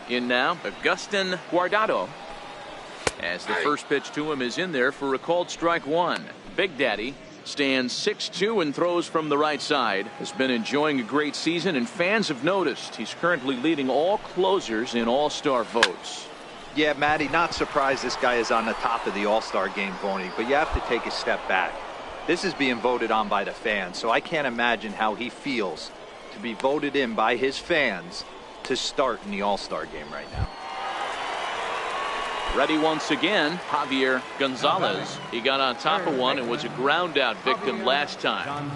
In now, Agustin Guardado. As the first pitch to him is in there for a called strike one. Big Daddy stands 6'2" and throws from the right side. Has been enjoying a great season, and fans have noticed he's currently leading all closers in All-Star votes. Yeah, Matty, not surprised this guy is on the top of the All-Star game voting, but you have to take a step back. This is being voted on by the fans, so I can't imagine how he feels to be voted in by his fans to start in the All-Star game right now. Ready once again, Javier Gonzalez. He got on top of one and was a ground out victim last time.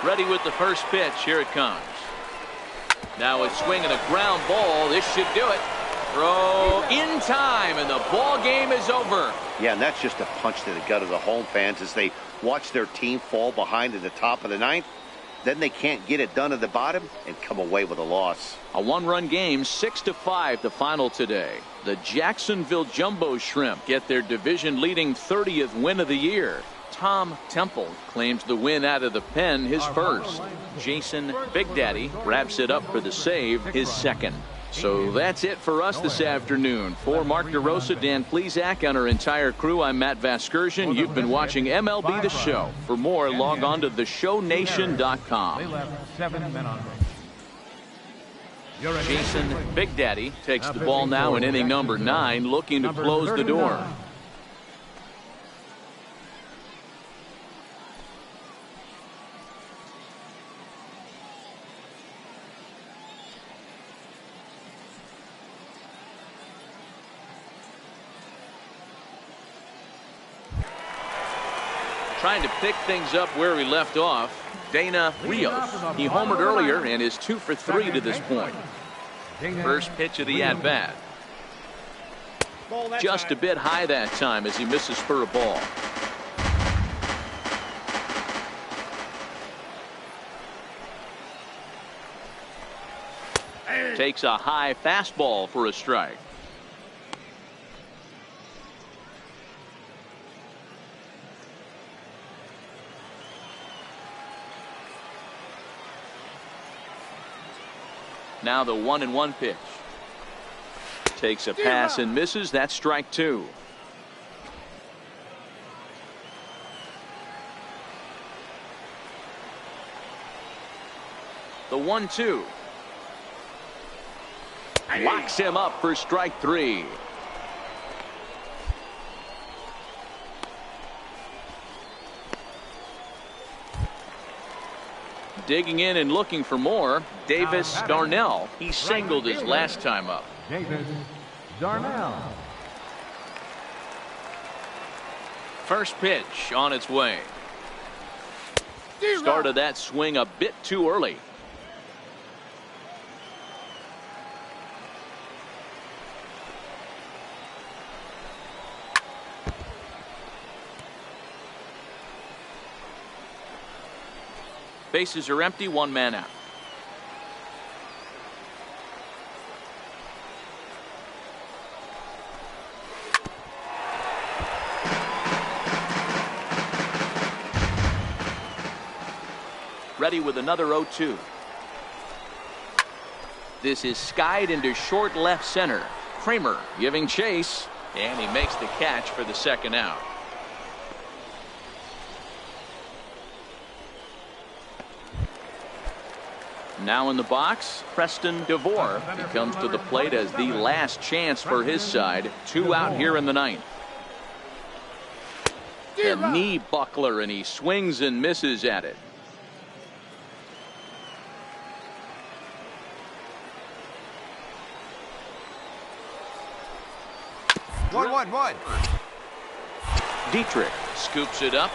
Ready with the first pitch. Here it comes. Now a swing and a ground ball. This should do it. Throw in time, and the ball game is over. Yeah, and that's just a punch to the gut of the home fans as they watch their team fall behind at the top of the ninth. Then they can't get it done at the bottom and come away with a loss. A one-run game, 6-5 the final today. The Jacksonville Jumbo Shrimp get their division-leading 30th win of the year. Tom Temple claims the win out of the pen, his first. Jason Big Daddy wraps it up for the save, his second. So that's it for us this afternoon. For Mark DeRosa, Dan Plesac, and our entire crew, I'm Matt Vasgersian. You've been watching MLB The Show. For more, log on to theshownation.com. Jason Big Daddy takes the ball now in inning number 9, looking to close the door. Trying to pick things up where we left off, Dana Rios. He homered earlier and is 2 for 3 to this point. First pitch of the at-bat. Just a bit high that time as he misses for a ball. Takes a high fastball for a strike. Now the 1-1 pitch. Takes a pass and misses. That's strike 2. The 1-2. Locks him up for strike 3. Digging in and looking for more, Davis Darnell. He singled his last time up. Davis Darnell. First pitch on its way. Started that swing a bit too early. Bases are empty, one man out. Ready with another 0-2. This is skied into short left center. Kramer giving chase, and he makes the catch for the second out. Now in the box, Preston DeVore. He comes to the plate as the last chance for his side. 2 out here in the ninth. A knee buckler, and he swings and misses at it. One. Dietrich scoops it up,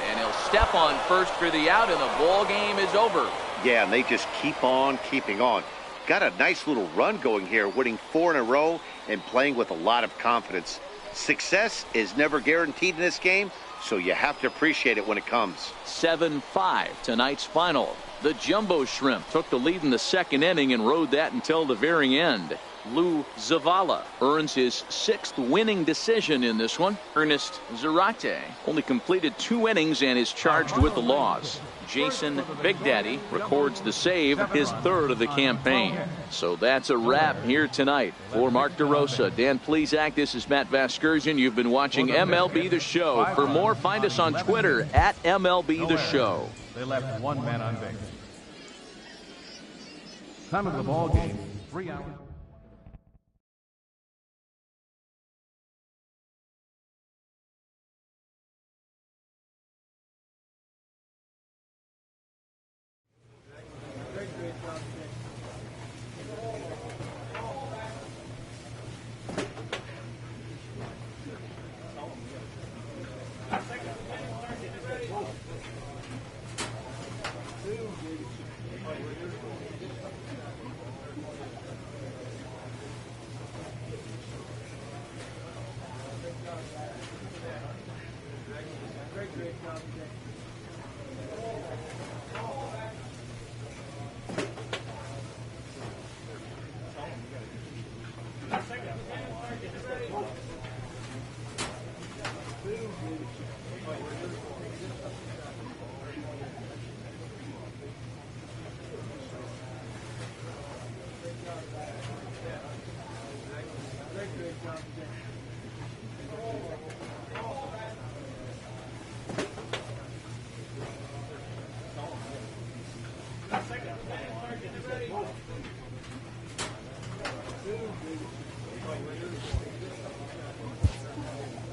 and he'll step on first for the out, and the ball game is over. Yeah, and they just keep on keeping on. Got a nice little run going here, winning 4 in a row and playing with a lot of confidence. Success is never guaranteed in this game, so you have to appreciate it when it comes. 7-5 tonight's final. The Jumbo Shrimp took the lead in the second inning and rode that until the very end. Lou Zavala earns his 6th winning decision in this one. Ernest Zarate only completed 2 innings and is charged with the loss. Jason Big Daddy records the save, his 3rd of the campaign. So that's a wrap here tonight. For Mark DeRosa, Dan Plesac, this is Matt Vasgersian. You've been watching MLB The Show. For more, find us on Twitter at MLB The Show. They left 1 man on base. Time of the ball game, 3 hours.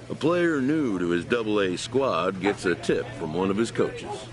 A player new to his Double-A squad gets a tip from one of his coaches.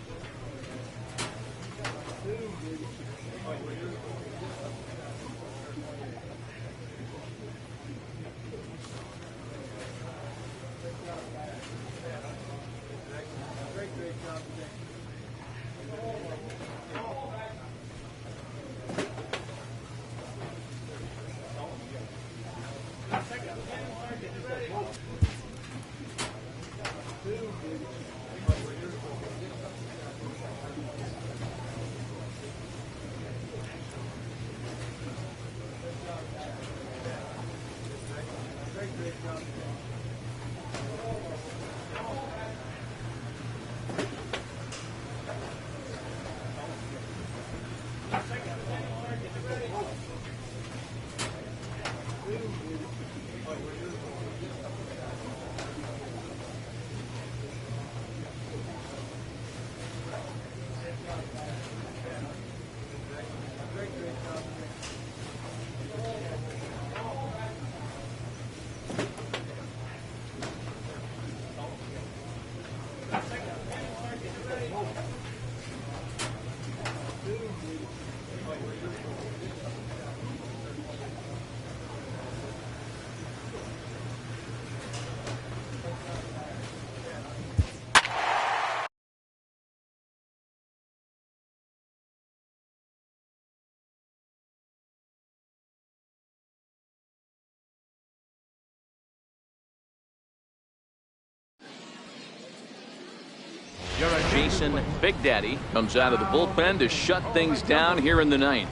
Jason Big Daddy comes out of the bullpen to shut things down here in the 9th.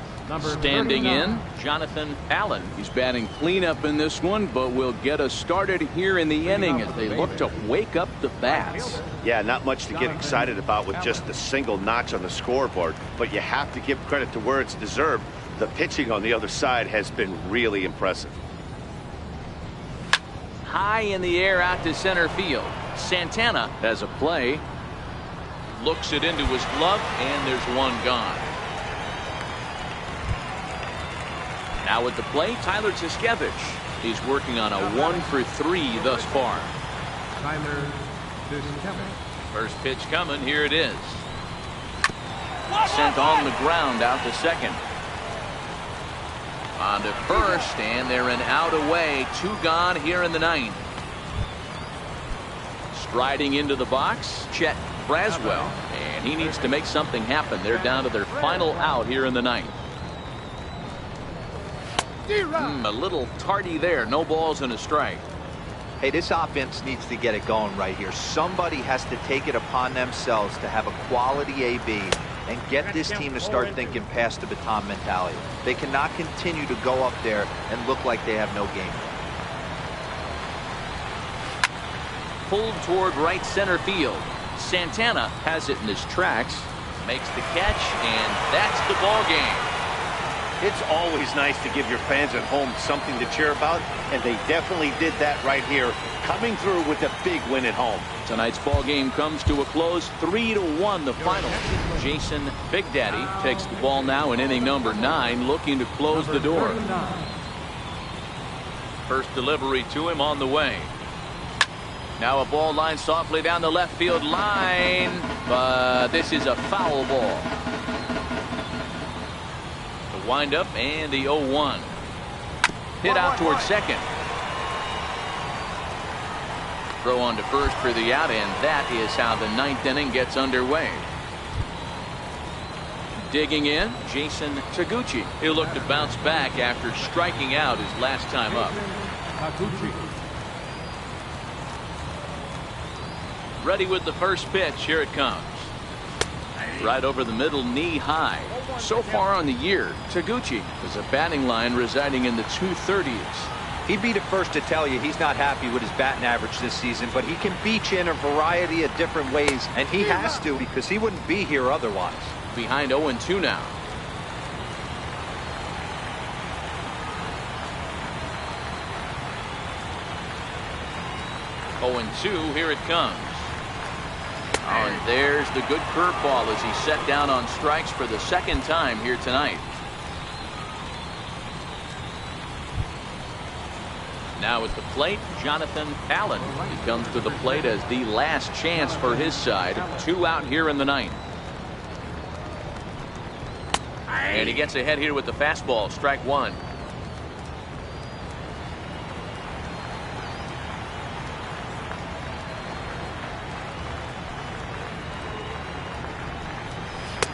Standing in, Jonathan Allen. He's batting cleanup in this one, but will get us started here in the inning as they look to wake up the bats. Yeah, not much to get excited about with just a single notch on the scoreboard, but you have to give credit to where it's deserved. The pitching on the other side has been really impressive. High in the air out to center field. Santana has a play. Looks it into his glove, and there's one gone. Now at the plate, Tyler Tiskevich. He's working on a 1-for-3 thus far. Tyler Tiskevich. First pitch coming. Here it is. Sent on the ground out to second. On to first, and they're an out away. 2 gone here in the 9th. Striding into the box, Chet Braswell, and he needs to make something happen. They're down to their final out here in the 9th. A little tardy there. No balls and a strike. Hey, this offense needs to get it going right here. Somebody has to take it upon themselves to have a quality AB and get this team to start thinking past the baton mentality. They cannot continue to go up there and look like they have no game. Pulled toward right center field. Santana has it in his tracks, makes the catch, and that's the ball game. It's always nice to give your fans at home something to cheer about, and they definitely did that right here, coming through with a big win at home. Tonight's ball game comes to a close, 3-1 the final. Jason Big Daddy takes the ball now in inning number 9, looking to close the door. First delivery to him on the way. Now a ball lined softly down the left field line, but this is a foul ball. The windup and the 0-1. Hit out towards second. Throw on to first for the out, and that is how the 9th inning gets underway. Digging in, Jason Taguchi. He'll look to bounce back after striking out his last time up. Ready with the first pitch. Here it comes. Right over the middle, knee high. So far on the year, Taguchi has a batting line residing in the 230s. He'd be the first to tell you he's not happy with his batting average this season, but he can beat you in a variety of different ways, and he has to because he wouldn't be here otherwise. Behind 0-2 now. Oh, and 2, here it comes. Oh, and there's the good curveball as he set down on strikes for the second time here tonight. Now at the plate, Jonathan Allen. He comes to the plate as the last chance for his side. 2 out here in the 9th. And he gets ahead here with the fastball, strike 1.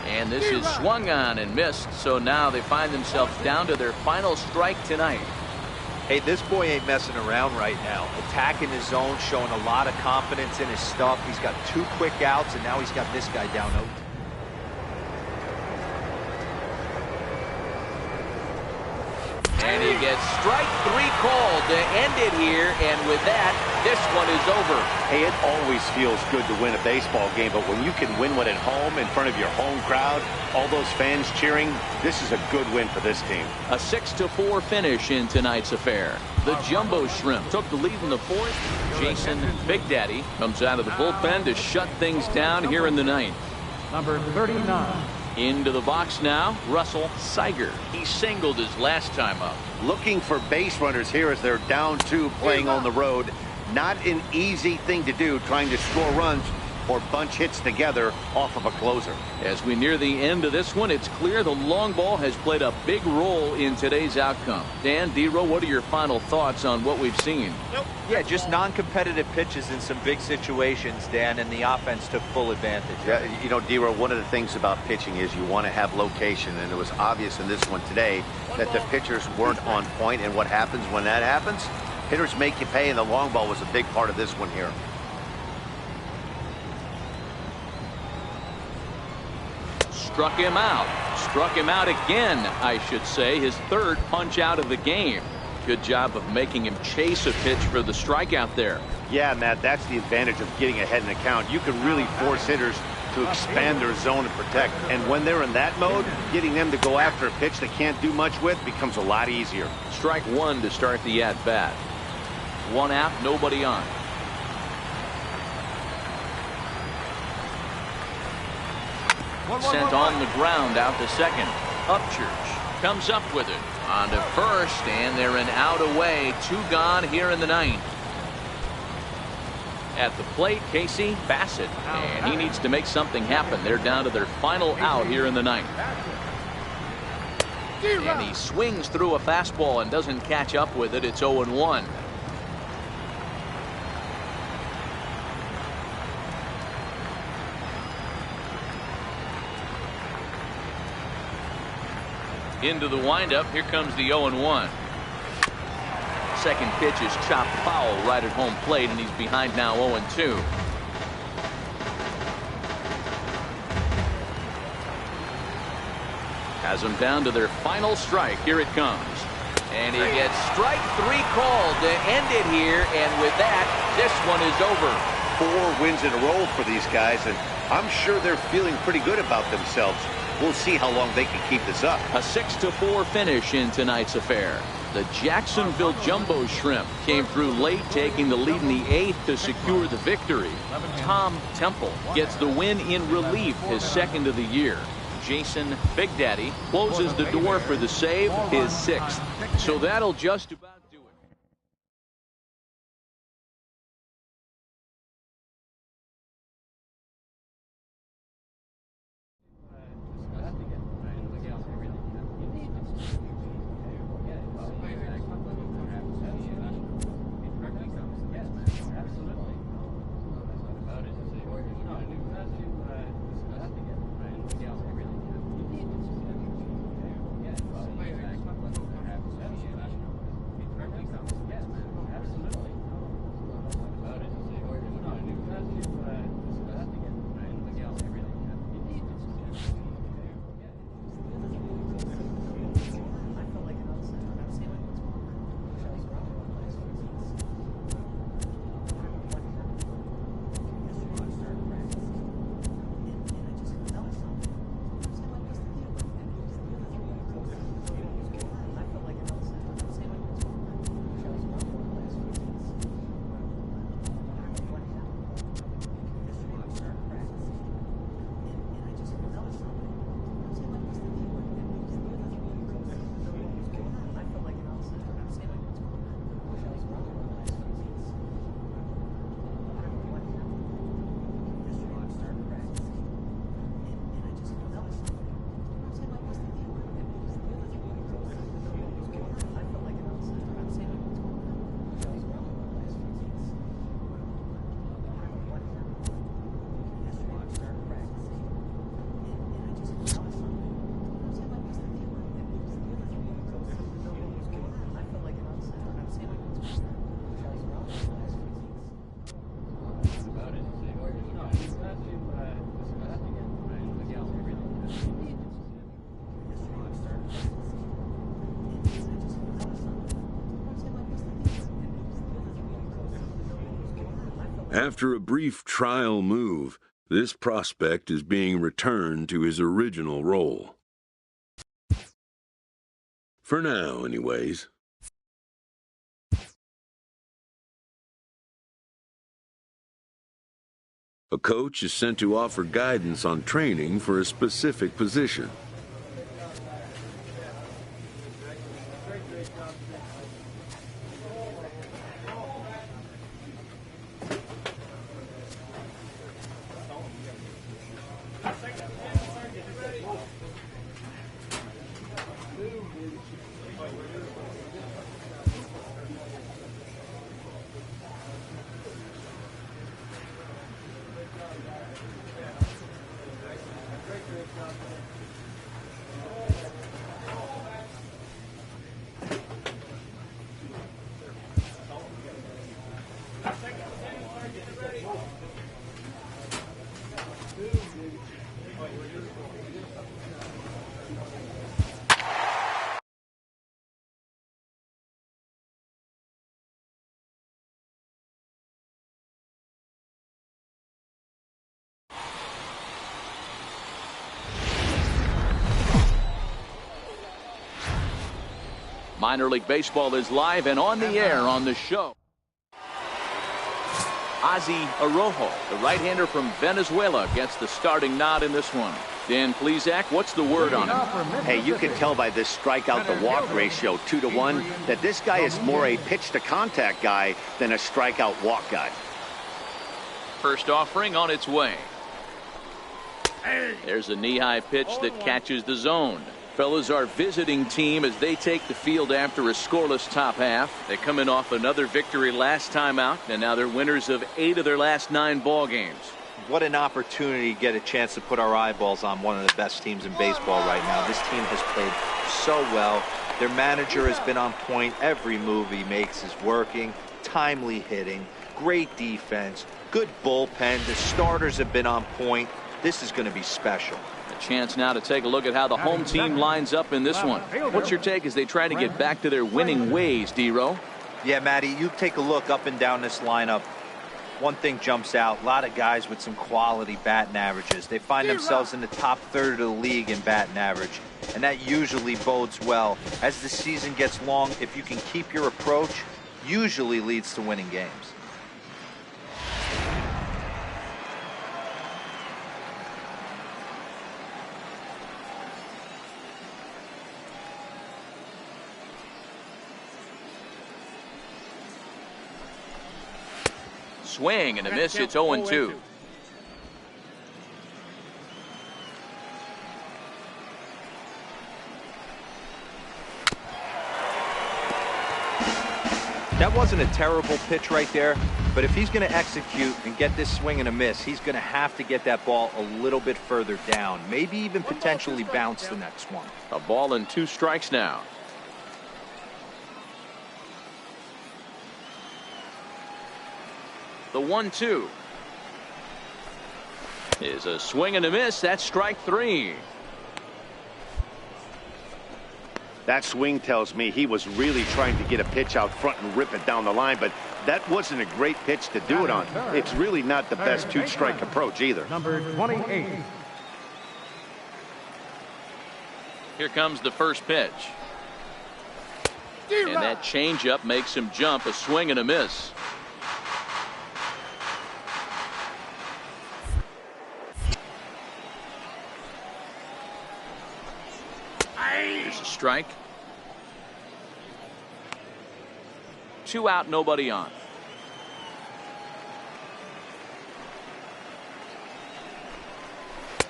And this is swung on and missed, so now they find themselves down to their final strike tonight. Hey, this boy ain't messing around right now. Attacking his zone, showing a lot of confidence in his stuff. He's got 2 quick outs, and now he's got this guy down 0. And he gets strike 3 called to end it here, and with that, this one is over. Hey, it always feels good to win a baseball game, but when you can win one at home in front of your home crowd, all those fans cheering, this is a good win for this team. A 6-4 finish in tonight's affair. The Jumbo Shrimp took the lead in the 4th. Jason Big Daddy comes out of the bullpen to shut things down here in the 9th. Number 39. Into the box now, Russell Siger. He singled his last time up. Looking for base runners here as they're down 2 playing on the road. Not an easy thing to do, trying to score runs or bunch hits together off of a closer. As we near the end of this one, it's clear the long ball has played a big role in today's outcome. Dan, D-Row, what are your final thoughts on what we've seen? Yeah, just non-competitive pitches in some big situations, Dan, and the offense took full advantage. Yeah, you know, D-Row, one of the things about pitching is you want to have location, and it was obvious in this one today that the pitchers weren't on point, and what happens when that happens? Hitters make you pay, and the long ball was a big part of this one here. Struck him out. Struck him out again, I should say. His 3rd punch out of the game. Good job of making him chase a pitch for the strikeout there. Yeah, Matt, that's the advantage of getting ahead in the count. You can really force hitters to expand their zone and protect. And when they're in that mode, getting them to go after a pitch they can't do much with becomes a lot easier. Strike 1 to start the at-bat. 1 out, nobody on. Sent on the ground out to second. Upchurch comes up with it. On to first, and they're an out away. 2 gone here in the 9th. At the plate, Casey Bassett, and he needs to make something happen. They're down to their final out here in the 9th. And he swings through a fastball and doesn't catch up with it. It's 0-1. Into the windup. Here comes the 0-1. Second pitch is chopped foul right at home plate, and he's behind now 0-2. Has them down to their final strike. Here it comes. And he gets strike 3 called to end it here. And with that, this one is over. 4 wins in a row for these guys, and I'm sure they're feeling pretty good about themselves. We'll see how long they can keep this up. A 6-4 finish in tonight's affair. The Jacksonville Jumbo Shrimp came through late, taking the lead in the 8th to secure the victory. Tom Temple gets the win in relief, his 2nd of the year. Jason Big Daddy closes the door for the save, his 6th. So that'll just about do it. After a brief trial move, this prospect is being returned to his original role. For now, anyways. A coach is sent to offer guidance on training for a specific position. Minor League Baseball is live and on the air on the show. Ozzy Arrojo, the right-hander from Venezuela, gets the starting nod in this one. Dan Plesac, what's the word on him? Hey, you can tell by this strikeout to walk ratio 2-to-1 that this guy is more a pitch to contact guy than a strikeout walk guy. First offering on its way. There's a knee-high pitch that catches the zone. Fellas, our visiting team as they take the field after a scoreless top half. They come in off another victory last time out, and now they're winners of 8 of their last 9 ball games. What an opportunity to get a chance to put our eyeballs on one of the best teams in baseball right now. This team has played so well. Their manager has been on point. Every move he makes is working. Timely hitting, great defense, good bullpen. The starters have been on point. This is going to be special. A chance now to take a look at how the home team lines up in this one. What's your take as they try to get back to their winning ways, D-Row? Yeah, Matty, you take a look up and down this lineup. One thing jumps out, a lot of guys with some quality batting averages. They find themselves in the top third of the league in batting average, and that usually bodes well. As the season gets long, if you can keep your approach, usually leads to winning games. Swing and a miss. It's 0-2. That wasn't a terrible pitch right there, but if he's going to execute and get this swing and a miss, he's going to have to get that ball a little bit further down, maybe even potentially bounce the next one. A ball and 2 strikes now. The 1-2 is a swing and a miss. That's strike 3. That swing tells me he was really trying to get a pitch out front and rip it down the line, but that wasn't a great pitch to do it on. It's really not the best 2-strike approach either. Number 28. Here comes the first pitch. And that changeup makes him jump. A swing and a miss. Here's a strike. 2 out, nobody on.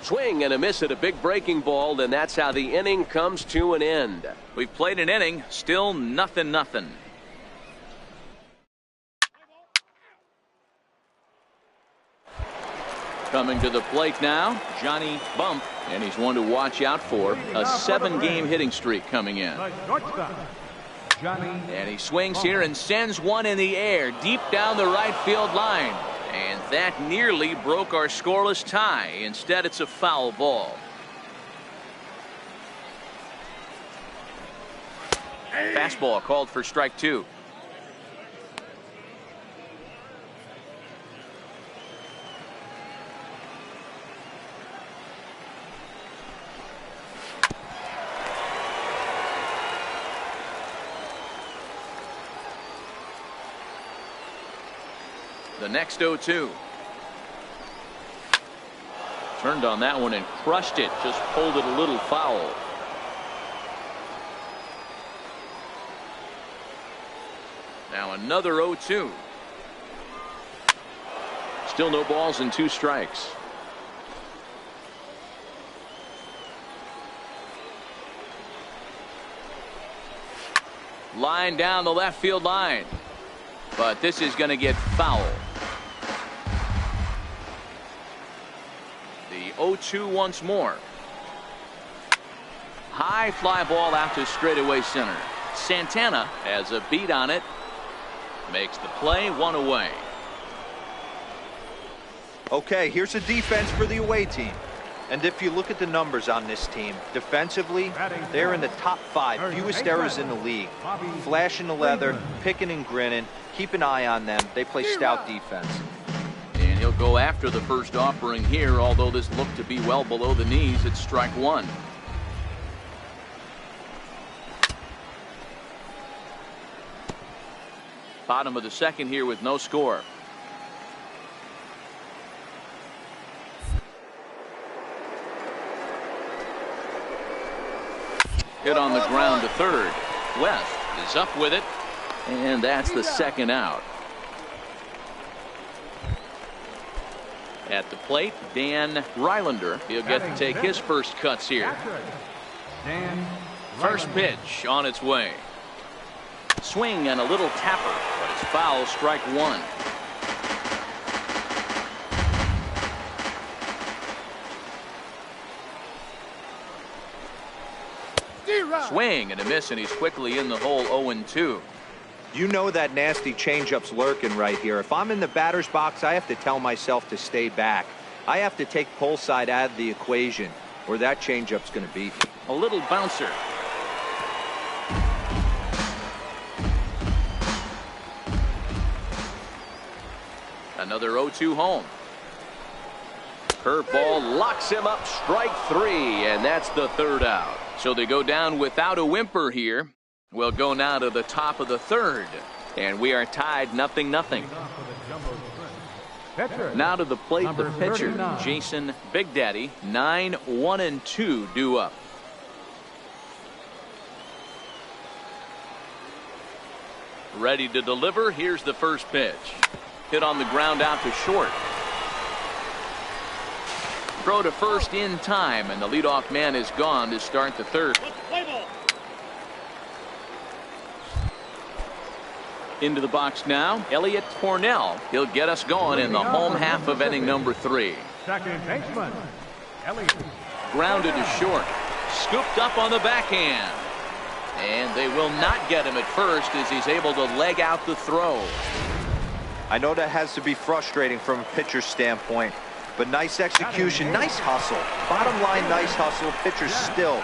Swing and a miss at a big breaking ball, and that's how the inning comes to an end. We've played an inning, still nothing. Coming to the plate now, Johnny Bump, and he's one to watch out for. A 7-game hitting streak coming in. And he swings here and sends one in the air deep down the right field line. And that nearly broke our scoreless tie. Instead, it's a foul ball. Fastball called for strike 2. The next 0-2. Turned on that one and crushed it. Just pulled it a little foul. Now another 0-2. Still no balls and 2 strikes. Line down the left field line. But this is going to get foul. The 0-2 once more. High fly ball out to straightaway center. Santana has a beat on it. Makes the play, 1 away. Okay, here's a defense for the away team. And if you look at the numbers on this team, defensively, they're in the top 5 fewest errors in the league. Flashing the leather, picking and grinning. Keep an eye on them. They play stout defense. And he'll go after the first offering here, although this looked to be well below the knees. It's strike 1. Bottom of the second here with no score. Hit on the ground to third. West is up with it, and that's the second out. At the plate, Dan Rylander. He'll get to take his first cuts here. First pitch on its way. Swing and a little tapper, but it's foul, strike 1. Swing and a miss, and he's quickly in the hole. 0-2. You know that nasty changeup's lurking right here. If I'm in the batter's box, I have to tell myself to stay back. I have to take pull side out of the equation. where that changeup's going to be. A little bouncer. Another 0-2 home. Curveball locks him up, strike 3, and that's the third out. So they go down without a whimper here. We'll go now to the top of the third, and we are tied 0-0. Now to the plate, the pitcher, Jason Big Daddy. 9-1-2 due up. Ready to deliver. Here's the first pitch. Hit on the ground out to short. Throw to first in time, and the leadoff man is gone to start the third. Into the box now, Elliot Cornell. He'll get us going in the home half of inning number 3. Second baseman, Elliot. Grounded to short. Scooped up on the backhand. And they will not get him at first as he's able to leg out the throw. I know that has to be frustrating from a pitcher's standpoint, but nice execution, nice hustle. Bottom line, nice hustle. Pitcher's still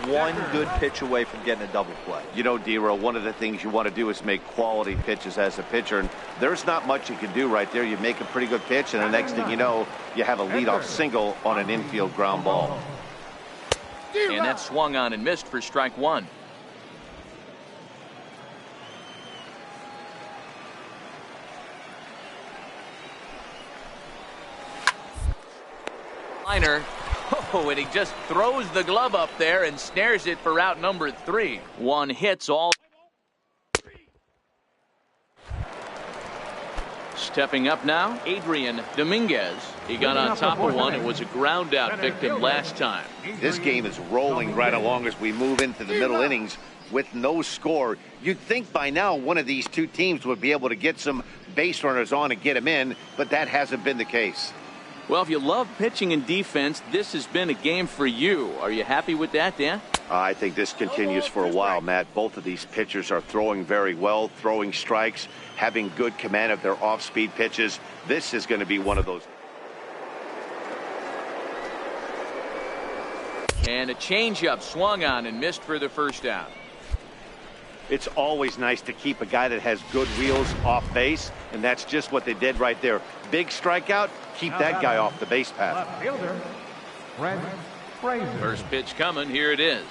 one good pitch away from getting a double play. You know, D-Row, one of the things you want to do is make quality pitches as a pitcher, and there's not much you can do right there. You make a pretty good pitch, and the next thing you know, you have a leadoff single on an infield ground ball. And that swung on and missed for strike 1. Liner. Oh, and he just throws the glove up there and snares it for out number 3. One hits all. Stepping up now, Adrian Dominguez. He got on top of one and was a ground out victim last time. This game is rolling right along as we move into the middle innings with no score. You'd think by now one of these two teams would be able to get some base runners on and get them in, but that hasn't been the case. Well, if you love pitching and defense, this has been a game for you. Are you happy with that, Dan? I think this continues for a while, Matt. Both of these pitchers are throwing very well, throwing strikes, having good command of their off-speed pitches. This is going to be one of those. And a changeup swung on and missed for the first out. It's always nice to keep a guy that has good wheels off base, and that's just what they did right there. Big strikeout, keep that guy off the base path. Left fielder, Brent Fraser. First pitch coming, here it is.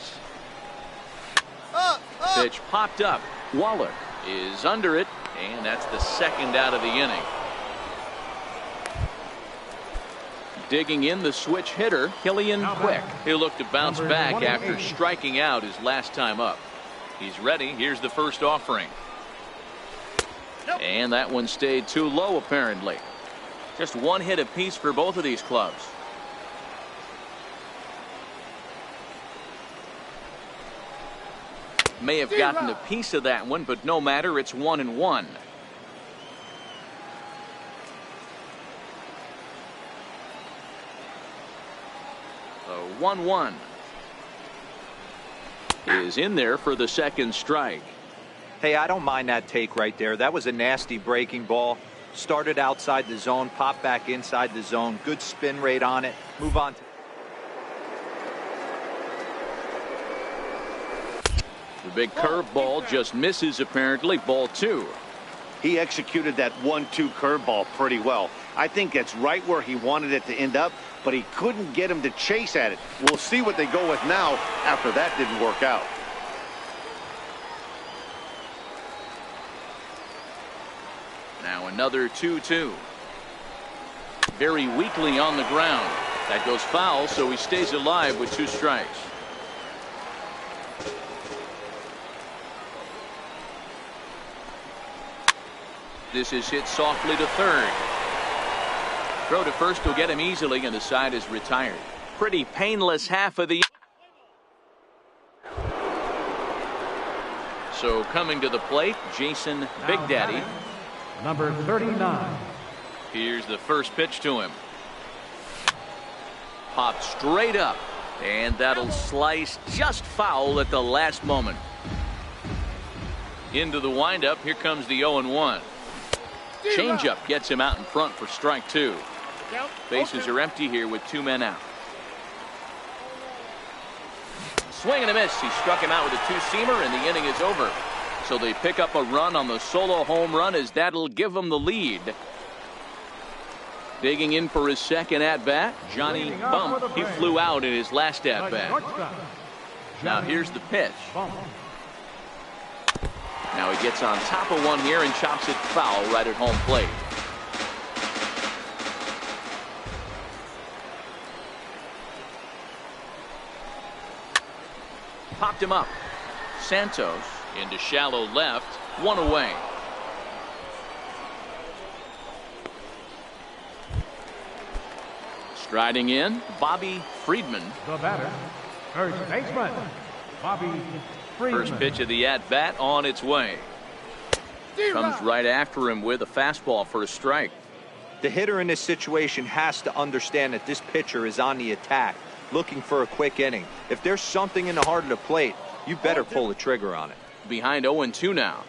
Pitch popped up. Wallach is under it, and that's the second out of the inning. Digging in the switch hitter, Killian Quick. He'll look to bounce back after striking out his last time up. He's ready. Here's the first offering. And that one stayed too low, apparently. Just one hit apiece for both of these clubs. May have gotten a piece of that one, but no matter. It's 1-1. So 1-1. Is in there for the second strike. Hey, I don't mind that take right there. That was a nasty breaking ball. Started outside the zone, popped back inside the zone. Good spin rate on it. Move on. The big curveball just misses, apparently. Ball 2. He executed that 1-2 curveball pretty well. I think that's right where he wanted it to end up, but he couldn't get him to chase at it. We'll see what they go with now after that didn't work out. Now another 2-2. Very weakly on the ground. That goes foul, so he stays alive with 2 strikes. This is hit softly to third. Throw to first will get him easily, and the side is retired. Pretty painless half of the. So coming to the plate, Jason Big Daddy. Number 39. Here's the first pitch to him. Popped straight up, and that'll slice just foul at the last moment. Into the windup, here comes the 0-1. Changeup gets him out in front for strike 2. Bases are empty here with 2 men out. swing and a miss. He struck him out with a two-seamer, and the inning is over. So they pick up a run on the solo home run, as that'll give them the lead. Digging in for his second at-bat, Johnny Bump. He flew out in his last at-bat. Now here's the pitch. Now he gets on top of one here and chops it foul right at home plate. Popped him up. Santos into shallow left, one away. Striding in, Bobby Friedman. The batter, first baseman, Bobby Friedman. First pitch of the at-bat on its way. Comes right after him with a fastball for a strike. The hitter in this situation has to understand that this pitcher is on the attack, looking for a quick inning. If there's something in the heart of the plate, you better pull the trigger on it. Behind 0-2 now.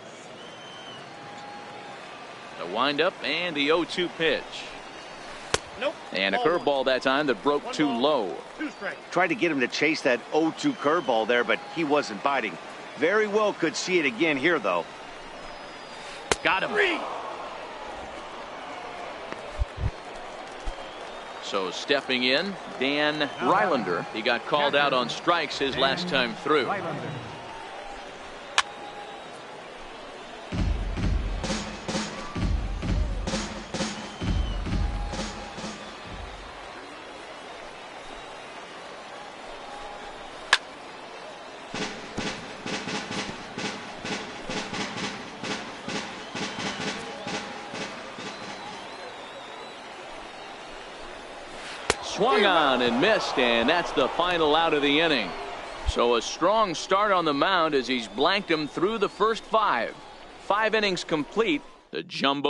The windup and the 0-2 pitch. Nope. And a curveball that time that broke too low. Tried to get him to chase that 0-2 curveball there, but he wasn't biting. Very well could see it again here, though. Got him. So stepping in, Dan Rylander. He got called out on strikes his last time through. Swung on and missed, and that's the final out of the inning. So a strong start on the mound as he's blanked him through the first five. 5 innings complete. The jumbo.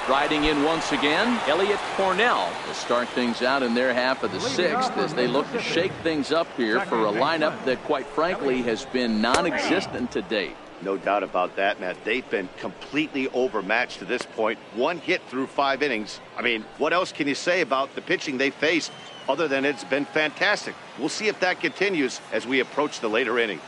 Riding in once again, Elliot Cornell to start things out in their half of the 6th as they look to shake things up here for a lineup that, quite frankly, has been non-existent to date. No doubt about that, Matt. They've been completely overmatched to this point. 1 hit through 5 innings. I mean, what else can you say about the pitching they faced other than it's been fantastic? We'll see if that continues as we approach the later inning.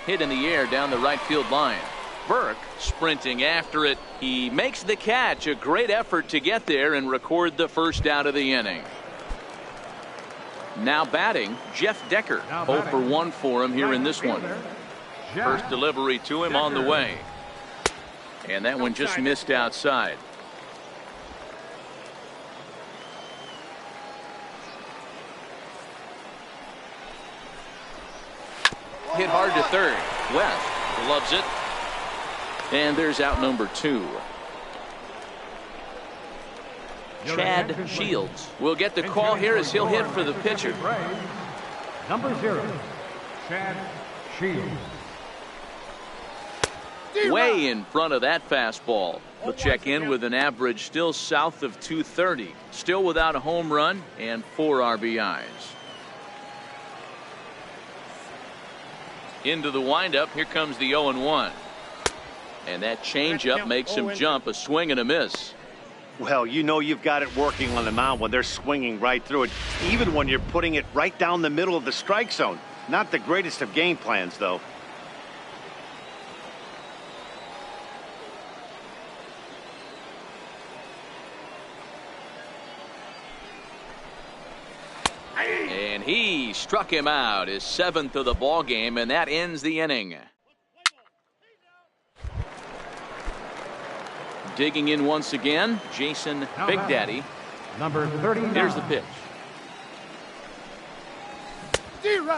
Hit in the air down the right field line. Burke sprinting after it. He makes the catch. A great effort to get there and record the first out of the inning. Now batting, Jeff Decker. 0 for 1 for him here in this one. First delivery to him on the way. And that one just missed outside. Hit hard to third. West loves it. And there's out number 2. Chad Shields will get the call here as he'll hit for the pitcher. Number 0, Chad Shields. Way in front of that fastball. He'll check in with an average still south of 230. Still without a home run and 4 RBIs. Into the windup. Here comes the 0-1. And that changeup makes him jump. A swing and a miss. Well, you know you've got it working on the mound when they're swinging right through it, even when you're putting it right down the middle of the strike zone. Not the greatest of game plans, though. And he struck him out, his 7th of the ball game, and that ends the inning. Digging in once again, Jason Big Daddy. Number 39. Here's the pitch.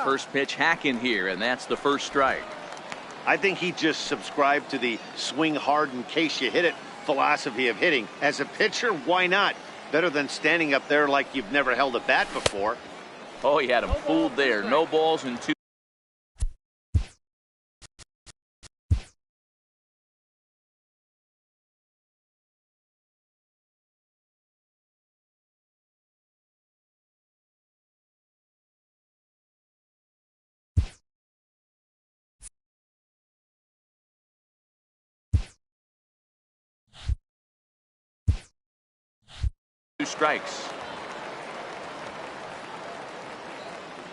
First pitch hack in here, and that's the first strike. I think he just subscribed to the swing hard in case you hit it philosophy of hitting. As a pitcher, why not? Better than standing up there like you've never held a bat before. Oh, he had him fooled there. No balls and 2. strikes.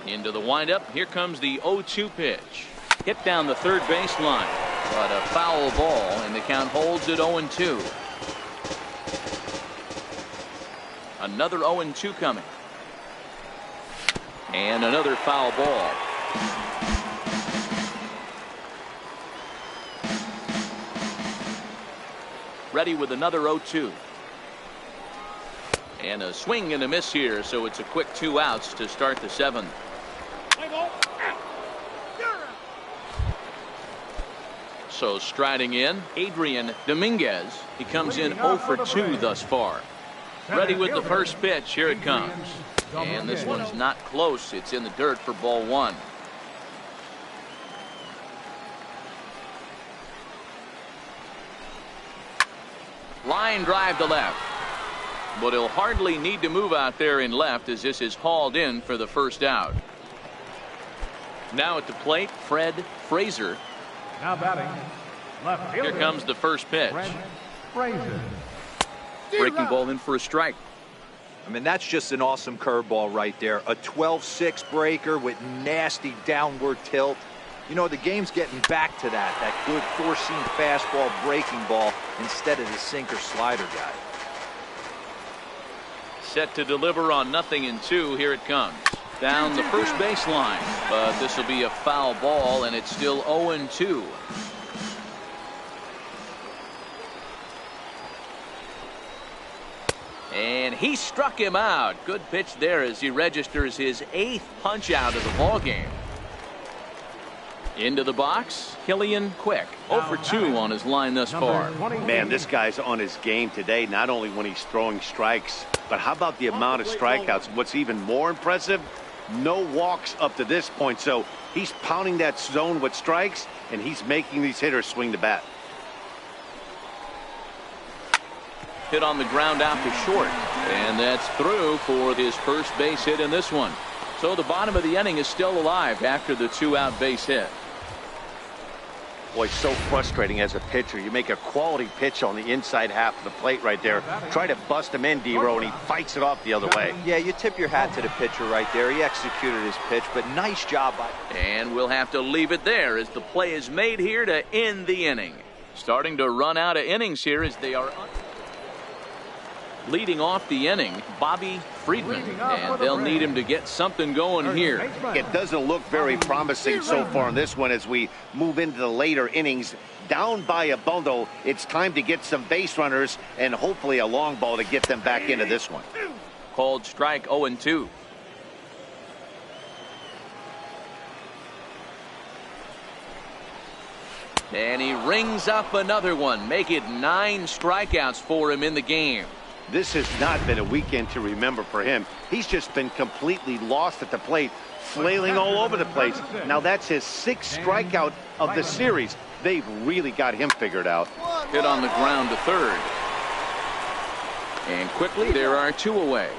Into the windup. Here comes the 0-2 pitch. Hit down the third baseline, but a foul ball, and the count holds at 0-2. Another 0-2 coming. And another foul ball. Ready with another 0-2. And a swing and a miss here, so it's a quick 2 outs to start the 7th. So striding in, Adrian Dominguez. He comes in 0 for 2 thus far. Ready with the first pitch. Here it comes. And this one's not close. It's in the dirt for ball 1. Line drive to left. But he'll hardly need to move out there in left, as this is hauled in for the first out. Now at the plate, Fred Frazier. Now batting, left fielder. Here comes the first pitch. Fred Frazier. Breaking ball in for a strike. I mean, that's just an awesome curveball right there. A 12-6 breaker with nasty downward tilt. You know, the game's getting back to that good four-seam fastball breaking ball instead of the sinker slider guy. Set to deliver on 0-2. Here it comes. Down the first baseline, but this will be a foul ball, and it's still 0-2. And he struck him out. Good pitch there as he registers his 8th punch out of the ball game. Into the box, Killian Quick. 0 for 2 on his line thus far. Man, this guy's on his game today, not only when he's throwing strikes, but how about the amount of strikeouts? What's even more impressive, no walks up to this point. So he's pounding that zone with strikes, and he's making these hitters swing the bat. Hit on the ground out to short, and that's through for his first base hit in this one. So the bottom of the inning is still alive after the 2-out base hit. Boy, so frustrating as a pitcher. You make a quality pitch on the inside half of the plate right there. Try to bust him in, D-Row, and he fights it off the other way. Yeah, you tip your hat to the pitcher right there. He executed his pitch, but nice job by... And we'll have to leave it there as the play is made here to end the inning. Starting to run out of innings here as they are... Leading off the inning, Bobby Friedman, and they'll need him to get something going here. It doesn't look very promising so far in this one as we move into the later innings. Down by a bundle, it's time to get some base runners and hopefully a long ball to get them back into this one. Called strike 0-2. And he rings up another one, make it 9 strikeouts for him in the game. This has not been a weekend to remember for him. He's just been completely lost at the plate, flailing all over the place. Now that's his 6th strikeout of the series. They've really got him figured out. Hit on the ground to third. And quickly there are 2 away.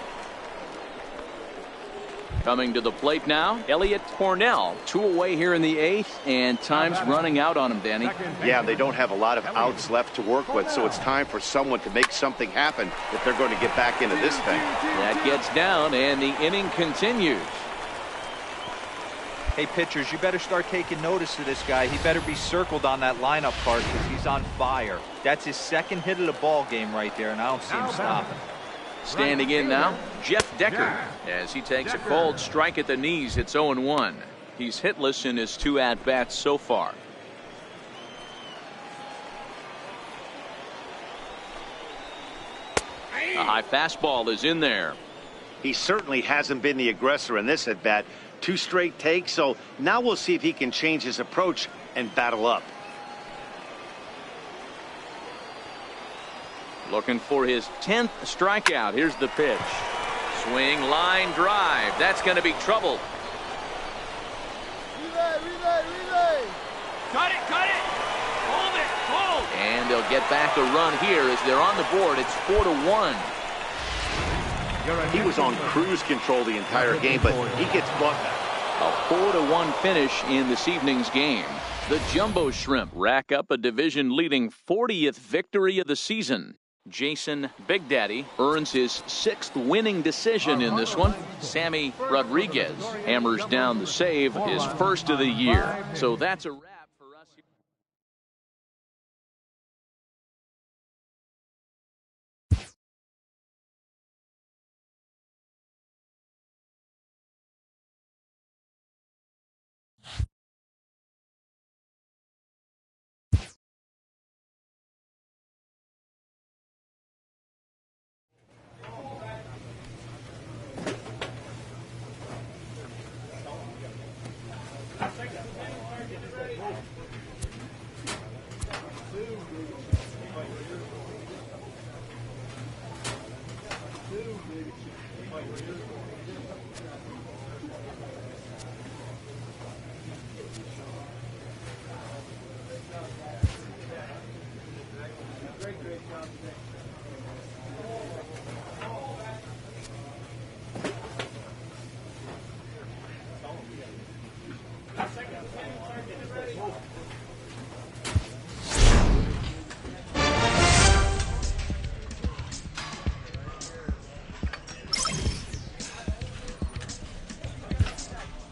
Coming to the plate now, Elliot Cornell. 2 away here in the 8th, and time's running out on him, Danny. Yeah, they don't have a lot of outs left to work with, so it's time for someone to make something happen if they're going to get back into this thing. That gets down, and the inning continues. Hey, pitchers, you better start taking notice of this guy. He better be circled on that lineup card because he's on fire. That's his 2nd hit of the ball game right there, and I don't see him stopping. Standing in now, Jeff Decker, as he takes a cold strike at the knees. It's 0-1. He's hitless in his 2 at-bats so far. A high fastball is in there. He certainly hasn't been the aggressor in this at-bat. 2 straight takes, so now we'll see if he can change his approach and battle up. Looking for his 10th strikeout. Here's the pitch. Swing, line drive. That's going to be trouble. Relay. Cut it. Hold it. Hold. And they'll get back a run here as they're on the board. It's 4-1. He was on cruise control the entire game, but he gets brought back. A 4-1 finish in this evening's game. The Jumbo Shrimp rack up a division-leading 40th victory of the season. Jason Big Daddy earns his 6th winning decision in this one. Sammy Rodriguez hammers down the save, his first of the year. So that's a wrap for us here.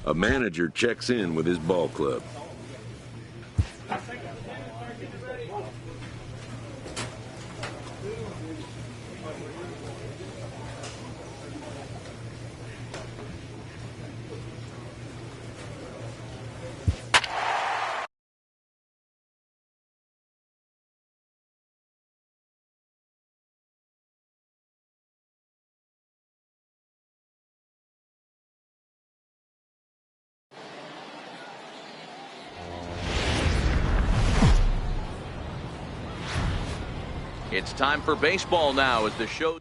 A manager checks in with his ball club. It's time for baseball now as the show.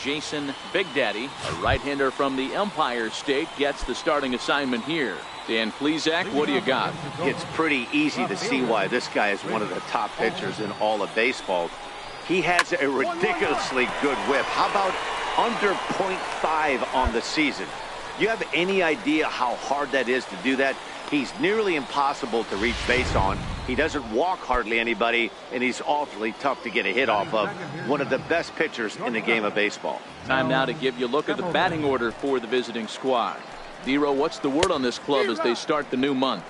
Jason Big Daddy, a right-hander from the Empire State, gets the starting assignment here. Dan Plesac, what do you got? It's pretty easy to see why this guy is one of the top pitchers in all of baseball. He has a ridiculously good whip. How about under .5 on the season? You have any idea how hard that is to do that? He's nearly impossible to reach base on. He doesn't walk hardly anybody, and he's awfully tough to get a hit off of. One of the best pitchers in the game of baseball. Time now to give you a look at the batting order for the visiting squad. Dero, what's the word on this club as they start the new month?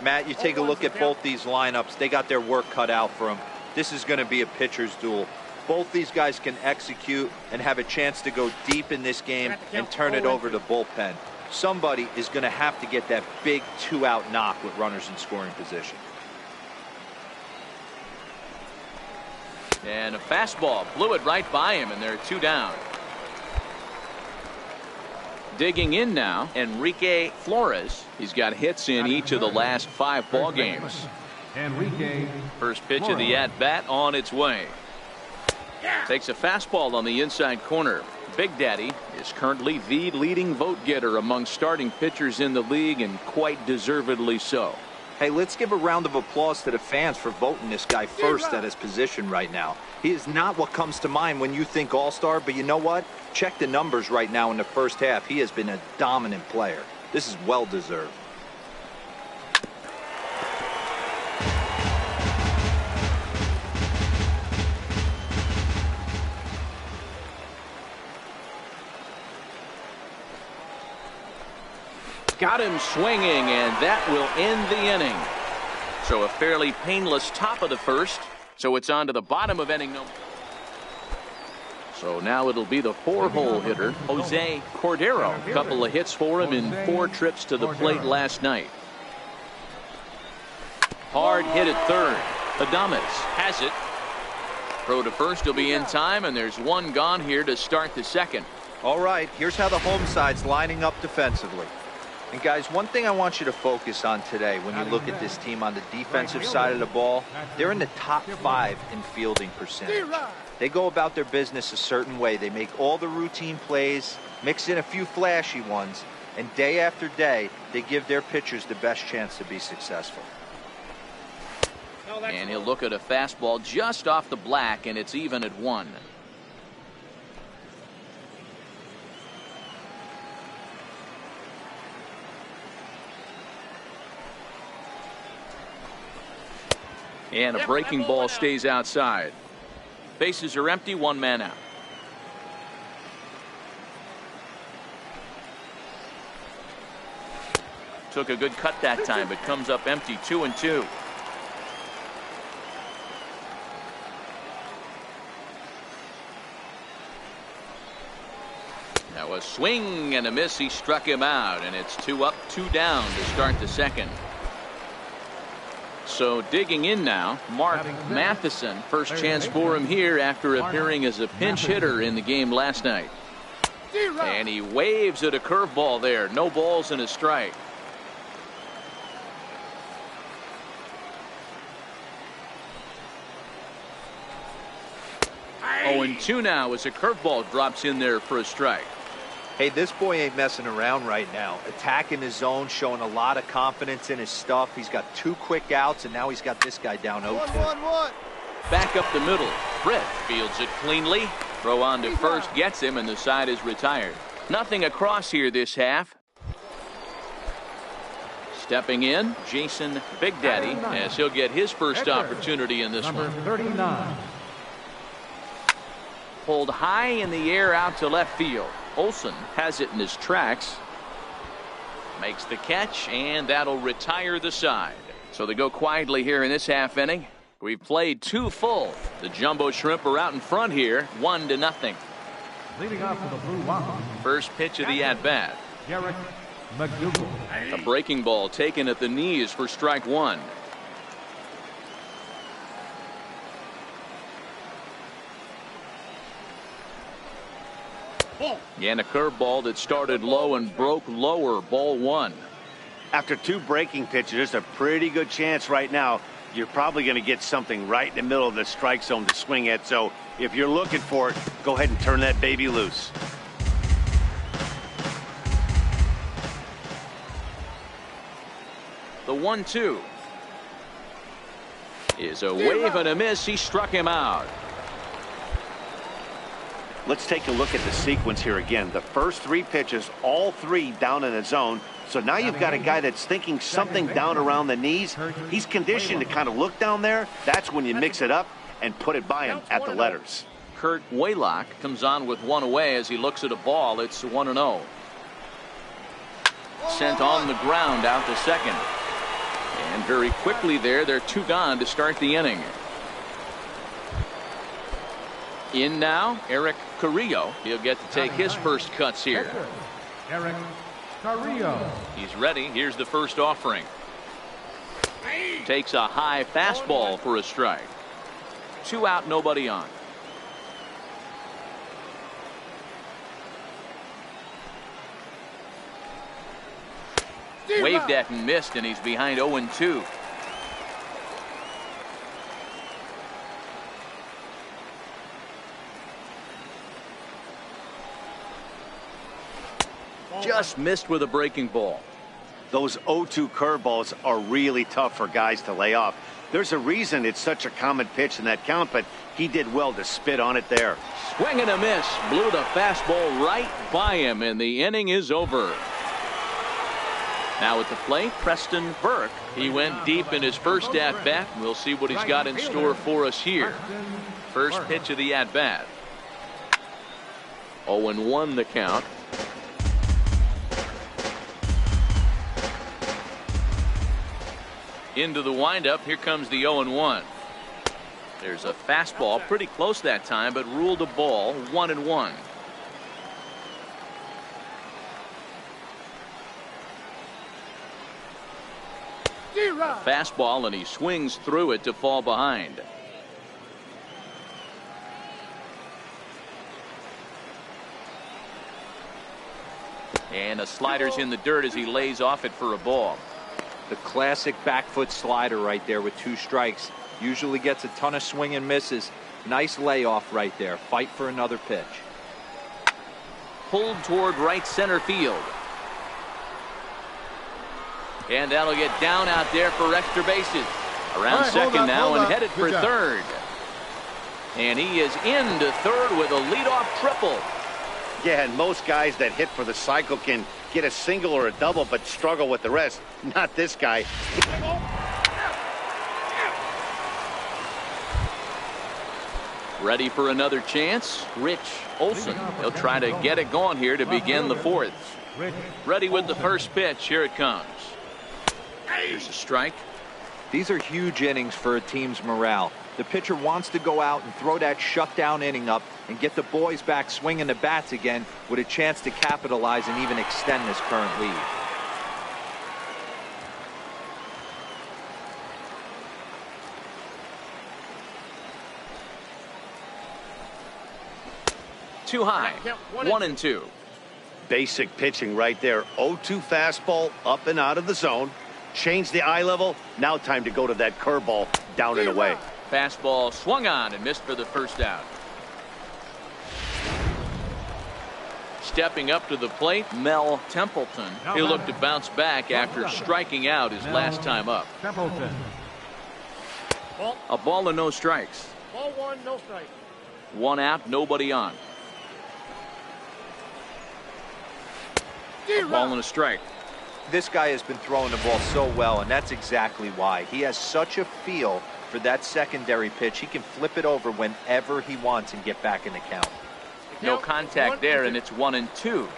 Matt, you take a look at both these lineups. They got their work cut out for them. This is going to be a pitcher's duel. Both these guys can execute and have a chance to go deep in this game and turn it over to bullpen. Somebody is going to have to get that big 2-out knock with runners in scoring position. And a fastball blew it right by him, and they're 2 down. Digging in now, Enrique Flores. He's got hits in each of the last 5 ball games. Enrique. First pitch of the at-bat on its way. Takes a fastball on the inside corner. Big Daddy is currently the leading vote getter among starting pitchers in the league, and quite deservedly so. Hey, let's give a round of applause to the fans for voting this guy first at his position right now. He is not what comes to mind when you think all-star, but you know what? Check the numbers right now in the first half. He has been a dominant player. This is well-deserved. Got him swinging, and that will end the inning. So a fairly painless top of the first. So it's on to the bottom of inning number. So now it'll be the 4-hole hitter, Jose Cordero. A couple of hits for him in 4 trips to the plate last night. Hard hit at third. Adames has it. Throw to first will be in time, and there's 1 gone here to start the second. All right, here's how the home side's lining up defensively. And guys, one thing I want you to focus on today when you look at this team on the defensive side of the ball, they're in the top 5 in fielding percentage. They go about their business a certain way. They make all the routine plays, mix in a few flashy ones, and day after day, they give their pitchers the best chance to be successful. And he'll look at a fastball just off the black, and it's even at 1. And a breaking ball stays outside. Bases are empty, one man out. Took a good cut that time, but comes up empty, 2-2. Now a swing and a miss. He struck him out, and it's 2 up, 2 down to start the second. So digging in now, Mark Matheson. First chance for him here after appearing as a pinch hitter in the game last night. And he waves at a curveball there. No balls and a strike. 0-2 now as a curveball drops in there for a strike. Hey, this boy ain't messing around right now. Attacking his zone, showing a lot of confidence in his stuff. He's got 2 quick outs, and now he's got this guy down 0-2. Back up the middle. Britt fields it cleanly. Throw on to first gets him, and the side is retired. Nothing across here this half. Stepping in, Jason Big Daddy, as he'll get his first opportunity in this one. 39. Pulled high in the air out to left field. Olson has it in his tracks. Makes the catch, and that'll retire the side. So they go quietly here in this half inning. We've played 2 full. The Jumbo Shrimp are out in front here, 1-0. Leading off for the Blue Wampus. First pitch of the at-bat. Garrett McDougal. A breaking ball taken at the knees for strike 1. And a curveball that started low and broke lower, ball 1. After 2 breaking pitches, there's a pretty good chance right now you're probably going to get something right in the middle of the strike zone to swing at. So if you're looking for it, go ahead and turn that baby loose. The 1-2 is a wave and a miss. He struck him out. Let's take a look at the sequence here again. The first 3 pitches, all 3 down in the zone. So now you've got a guy that's thinking something down around the knees. He's conditioned to kind of look down there. That's when you mix it up and put it by him at the letters. Kurt Waylock comes on with 1 away as he looks at a ball. It's 1-0. Sent on the ground out to second. And very quickly there, they're 2 gone to start the inning. In now, Eric Carrillo. He'll get to take his first cuts here. Eric Carrillo. He's ready. Here's the first offering. Takes a high fastball for a strike. 2 out, nobody on. Waved at and missed, and he's behind 0-2. Just missed with a breaking ball. Those 0-2 curveballs are really tough for guys to lay off. There's a reason it's such a common pitch in that count, but he did well to spit on it there. Swing and a miss. Blew the fastball right by him, and the inning is over. Now at the plate, Preston Burke. He went deep in his first at-bat. We'll see what he's got in store for us here. First pitch of the at-bat. 0-1 the count. Into the windup. Here comes the 0-1. There's a fastball pretty close that time, but ruled a ball. 1-1. A fastball, and he swings through it to fall behind. And a slider's in the dirt as he lays off it for a ball. The classic back foot slider right there with 2 strikes. Usually gets a ton of swing and misses. Nice layoff right there. Fight for another pitch. Pulled toward right center field. And that'll get down out there for extra bases. Around second now and headed for third. And he is into third with a leadoff triple. Yeah, and most guys that hit for the cycle can get a single or a double, but struggle with the rest. Not this guy. Ready for another chance. Rich Olson. He'll try to get it going here to begin the fourth. Ready with the first pitch. Here it comes. Here's a strike. These are huge innings for a team's morale. The pitcher wants to go out and throw that shutdown inning up and get the boys back swinging the bats again with a chance to capitalize and even extend this current lead. Too high. 1-2. Basic pitching right there. 0-2 fastball up and out of the zone. Change the eye level. Now time to go to that curveball down and away. Fastball swung on and missed for the first out. Stepping up to the plate, Mel Templeton. He'll look to bounce back after striking out his last time up. A ball and no strikes. Ball 1, no strike. 1 out, nobody on. A ball and a strike. This guy has been throwing the ball so well, and that's exactly why. He has such a feel for that secondary pitch. He can flip it over whenever he wants and get back in the count. No contact there, and it's 1-2.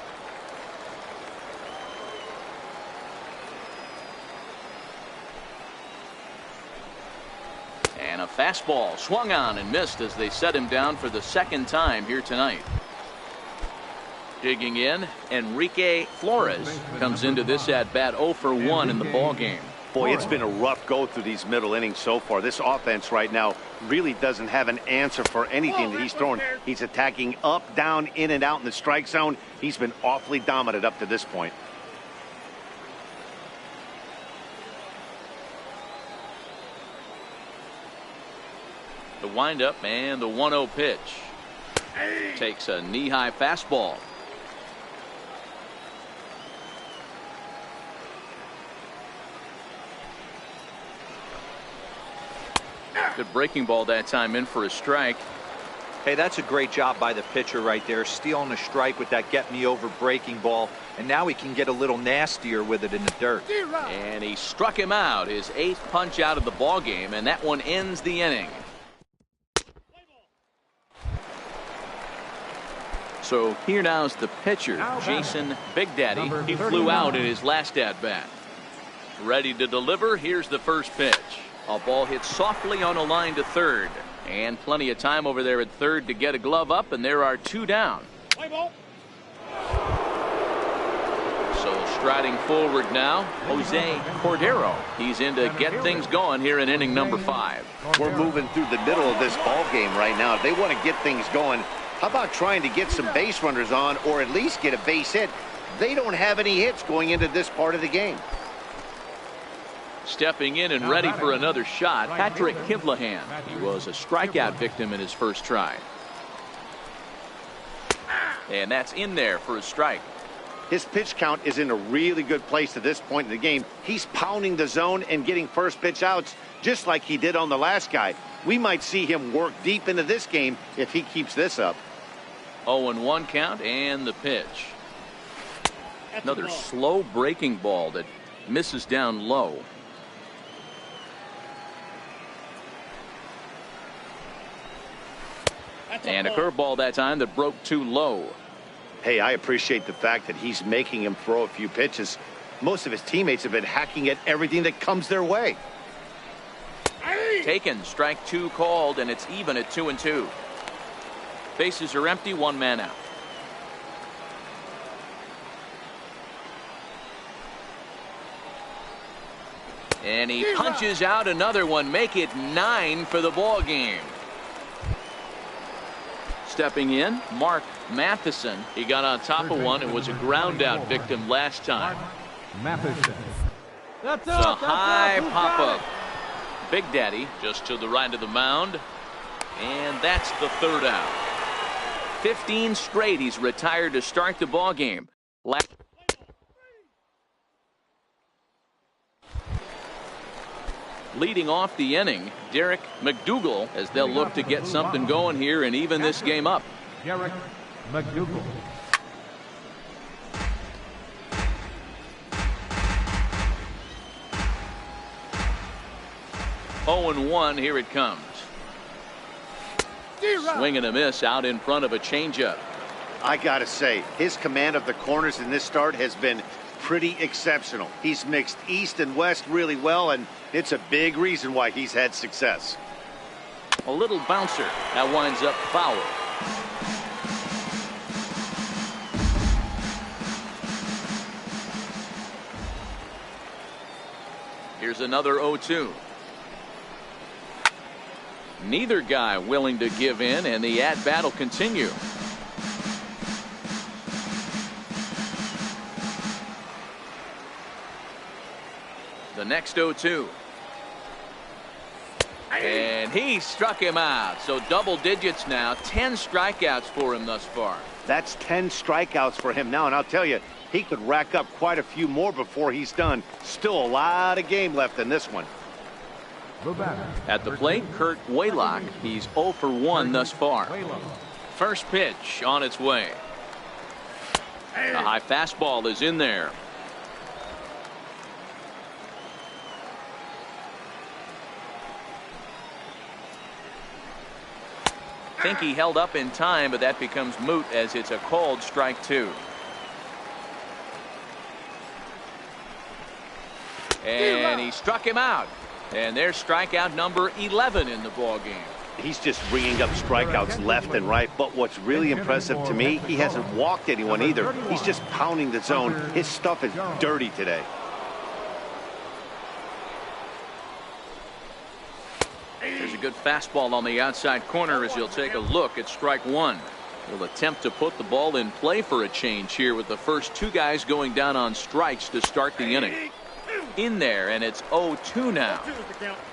And a fastball swung on and missed as they set him down for the second time here tonight. Digging in, Enrique Flores comes into this at bat 0 for 1 in the ball game. Boy, it's been a rough go through these middle innings so far. This offense right now really doesn't have an answer for anything that he's throwing. He's attacking up, down, in and out in the strike zone. He's been awfully dominant up to this point. The windup and the 1-0 pitch. Takes a knee-high fastball. Good breaking ball that time, in for a strike. Hey, that's a great job by the pitcher right there, stealing a strike with that get-me-over breaking ball, and now he can get a little nastier with it in the dirt. And he struck him out, his 8th punch out of the ball game, and that one ends the inning. So here now is the pitcher, Jason Big Daddy. He flew out in his last at-bat. Ready to deliver. Here's the first pitch. A ball hit softly on a line to third. And plenty of time over there at third to get a glove up, and there are 2 down. So striding forward now, Jose Cordero. He's in to get things going here in inning number 5. We're moving through the middle of this ball game right now. If they want to get things going, how about trying to get some base runners on, or at least get a base hit? They don't have any hits going into this part of the game. Stepping in and ready for another shot, Patrick Kivlahan. He was a strikeout victim in his first try. And that's in there for a strike. His pitch count is in a really good place at this point in the game. He's pounding the zone and getting first pitch outs just like he did on the last guy. We might see him work deep into this game if he keeps this up. 0-1 count and the pitch. Another slow breaking ball that misses down low. And a curveball that time that broke too low. Hey, I appreciate the fact that he's making him throw a few pitches. Most of his teammates have been hacking at everything that comes their way. Taken, strike 2 called, and it's even at 2-2. Bases are empty, 1 man out. And he punches out another one, make it 9 for the ball game. Stepping in, Mark Matheson. He got on top of one and was a ground out victim last time. It's a high pop up. Big Daddy just to the right of the mound. And that's the 3rd out. 15 straight he's retired to start the ball game. Leading off the inning, Derek McDougal, as they'll look to get something going here and even this game up. Derek McDougal. Oh, 0-1, here it comes. Swing and a miss out in front of a changeup. I gotta say, his command of the corners in this start has been pretty exceptional. He's mixed east and west really well, and it's a big reason why he's had success. A little bouncer that winds up foul. Here's another 0-2. Neither guy willing to give in, and the at-bat will continue. The next 0-2. And he struck him out. So double digits now. 10 strikeouts for him thus far. That's 10 strikeouts for him now, and I'll tell you, he could rack up quite a few more before he's done. Still a lot of game left in this one. At the plate, Kurt Waylock. He's 0 for 1 thus far. First pitch on its way. A high fastball is in there. I think he held up in time, but that becomes moot as it's a called strike 2. And he struck him out. And there's strikeout number 11 in the ball game. He's just ringing up strikeouts left and right, but what's really impressive to me, he hasn't walked anyone either. He's just pounding the zone. His stuff is dirty today. There's a good fastball on the outside corner as he'll take a look at strike 1. He'll attempt to put the ball in play for a change here with the first 2 guys going down on strikes to start the inning. In there, and it's 0-2 now.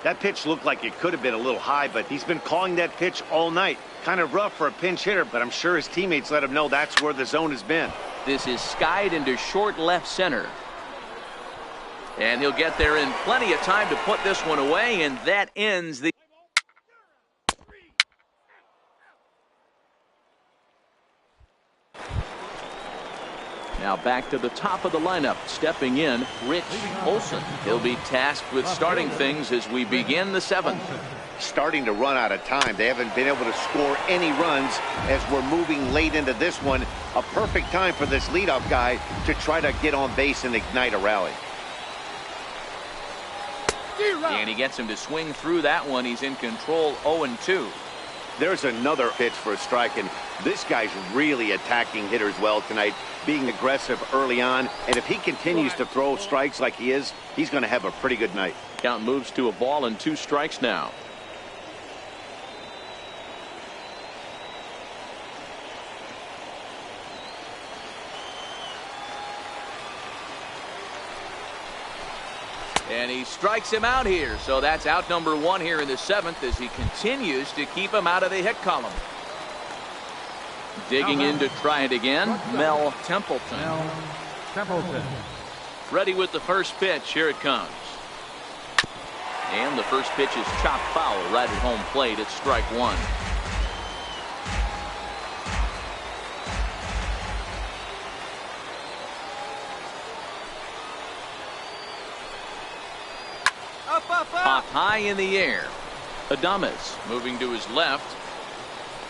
That pitch looked like it could have been a little high, but he's been calling that pitch all night. Kind of rough for a pinch hitter, but I'm sure his teammates let him know that's where the zone has been. This is skied into short left center. And he'll get there in plenty of time to put this one away, and that ends the Now back to the top of the lineup, stepping in, Rich Olson. He'll be tasked with starting things as we begin the 7th. Starting to run out of time. They haven't been able to score any runs as we're moving late into this one. A perfect time for this leadoff guy to try to get on base and ignite a rally. And he gets him to swing through that one. He's in control, 0-2. There's another pitch for a strike, and this guy's really attacking hitters well tonight, being aggressive early on, and if he continues to throw strikes like he is, he's going to have a pretty good night. Count moves to a ball and 2 strikes now. And he strikes him out here. So that's out number 1 here in the 7th as he continues to keep him out of the hit column. Digging in to try it again, Mel Templeton. Ready with the first pitch. Here it comes. And the first pitch is chopped foul right at home plate. It's strike 1. Pop high in the air. Adames moving to his left.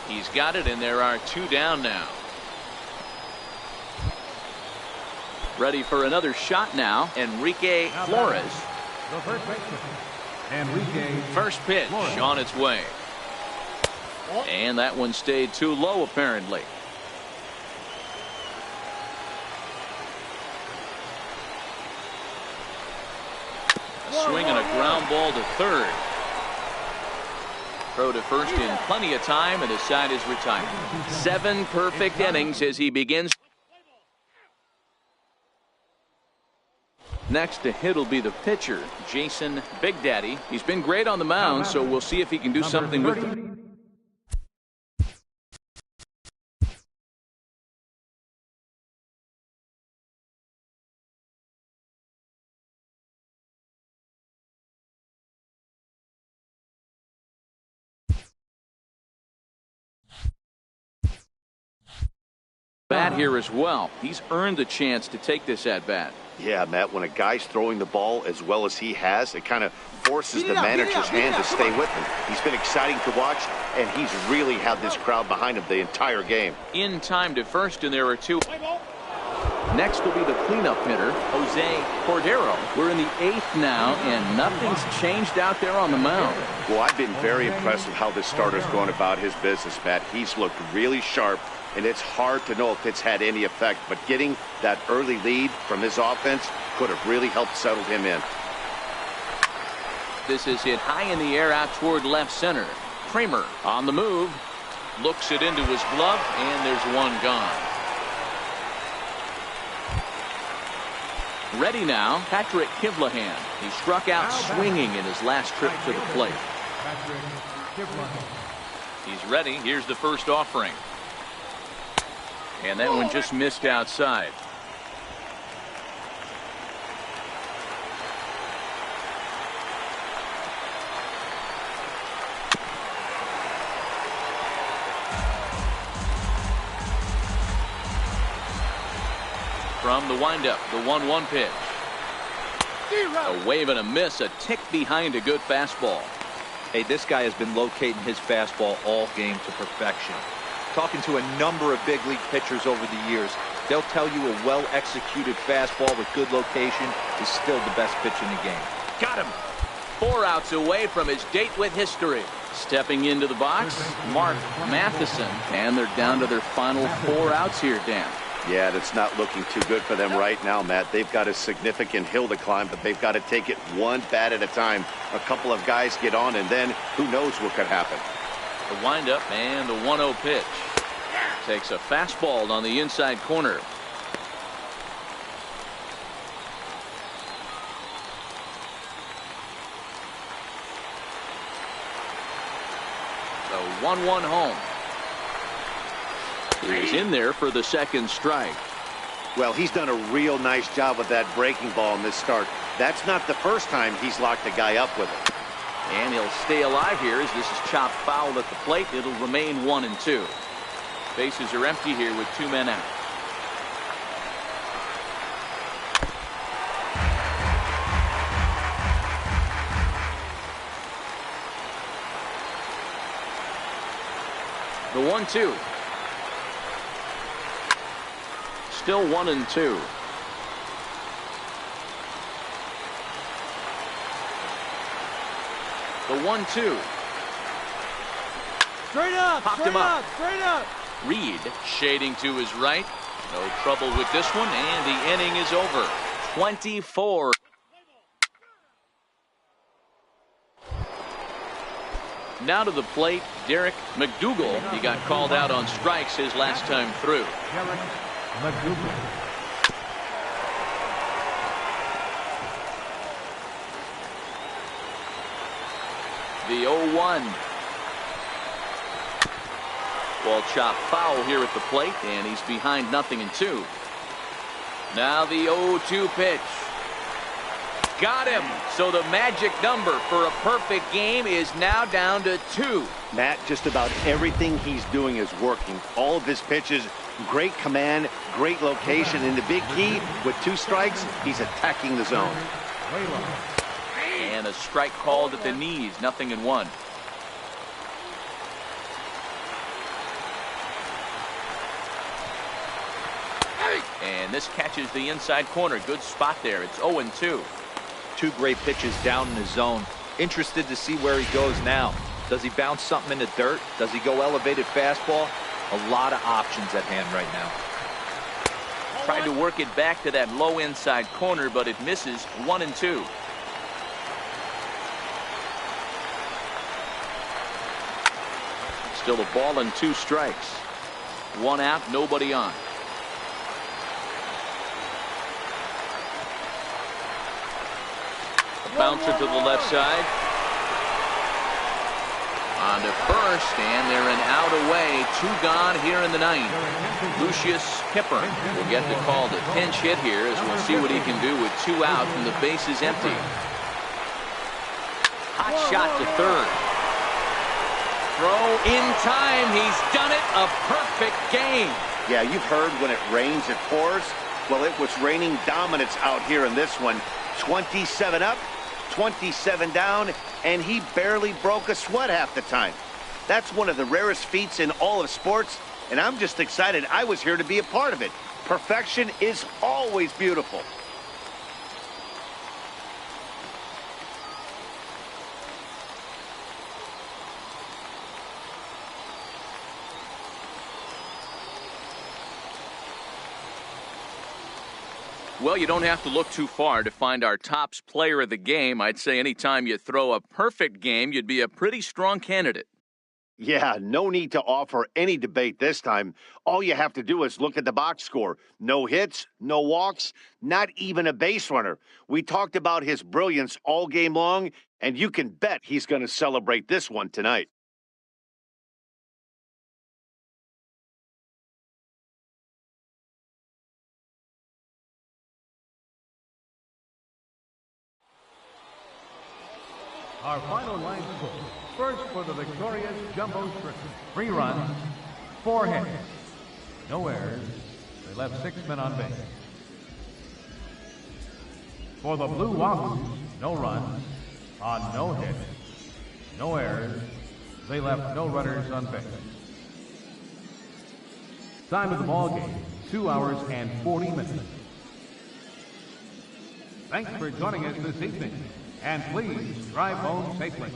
He's got it, and there are 2 down now. Ready for another shot now, Enrique Flores. First pitch on its way. And that one stayed too low, apparently. Swing and a ground ball to third. Throw to first in plenty of time, and his side is retired. 7 perfect innings as he begins. Next to hit will be the pitcher, Jason Big Daddy. He's been great on the mound, so we'll see if he can do something with it. Bat here as well. He's earned the chance to take this at bat. Yeah, Matt, when a guy's throwing the ball as well as he has, it kind of forces the manager's hand to stay with him. He's been exciting to watch, and he's really had this crowd behind him the entire game. In time to first, and there are two. Next will be the cleanup hitter, Jose Cordero. We're in the 8th now, and nothing's changed out there on the mound. Well, I've been very impressed with how this starter's going about his business, Matt. He's looked really sharp, and it's hard to know if it's had any effect, but getting that early lead from his offense could have really helped settle him in. This is hit high in the air out toward left center. Kramer on the move, looks it into his glove, and there's one gone. Ready now, Patrick Kivlahan. He struck out swinging in his last trip to the plate. He's ready. Here's the first offering. And that one just missed outside. From the windup, the 1-1 pitch. A wave and a miss, a tick behind a good fastball. Hey, this guy has been locating his fastball all game to perfection. Talking to a number of big league pitchers over the years, they'll tell you a well-executed fastball with good location is still the best pitch in the game. Got him. 4 outs away from his date with history. Stepping into the box, Mark Matheson. And they're down to their final 4 outs here, Dan. Yeah, that's not looking too good for them right now, Matt. They've got a significant hill to climb, but they've got to take it one bat at a time. A couple of guys get on, and then who knows what could happen. The windup and the 1-0 pitch. Takes a fastball on the inside corner. The 1-1 home. He's in there for the second strike. Well, he's done a real nice job with that breaking ball in this start. That's not the first time he's locked a guy up with it. And he'll stay alive here as this is chopped foul at the plate. It'll remain 1-2. Bases are empty here with 2 men out. The 1-2. Still 1-2. The 1-2. Straight up, Popped him up. straight up. Reed shading to his right. No trouble with this one, and the inning is over. 24. Now to the plate, Derek McDougal. He got called out on strikes his last time through. Derek McDougal. The 0-1. Ball chopped foul here at the plate, and he's behind 0-2. Now the 0-2 pitch. Got him. So the magic number for a perfect game is now down to 2. Matt, just about everything he's doing is working. All of his pitches, great command, great location, and the big key, with 2 strikes, he's attacking the zone. And a strike called at the knees, 0-1. And this catches the inside corner. Good spot there. It's 0-2. 2 great pitches down in the zone. Interested to see where he goes now. Does he bounce something in the dirt? Does he go elevated fastball? A lot of options at hand right now. Tried to work it back to that low inside corner, but it misses. 1-2. Still a ball and 2 strikes. 1 out, nobody on. A bouncer to the left side. On to first, and they're an out away. 2 gone here in the 9th. Lucius Kipper will get the call to pinch hit here as we'll see what he can do with 2 out and the base is empty. Hot shot to third. Throw in time. He's done it. A perfect game. Yeah, you've heard when it rains, it pours. Well, it was raining dominance out here in this one. 27 up, 27 down, and he barely broke a sweat half the time. That's one of the rarest feats in all of sports, and I'm just excited I was here to be a part of it. Perfection is always beautiful. Well, you don't have to look too far to find our tops player of the game. I'd say anytime you throw a perfect game, you'd be a pretty strong candidate. Yeah, no need to offer any debate this time. All you have to do is look at the box score. No hits, no walks, not even a base runner. We talked about his brilliance all game long, and you can bet he's going to celebrate this one tonight. Our final line score. First for the victorious Jumbo Shrimp. 3 runs, 4 hits. No errors. They left 6 men on base. For the Blue Wahoos, no runs, on no hits, no errors. They left no runners on base. Time of the ball game, 2 hours and 40 minutes. Thanks for joining us this evening. And please drive home safely.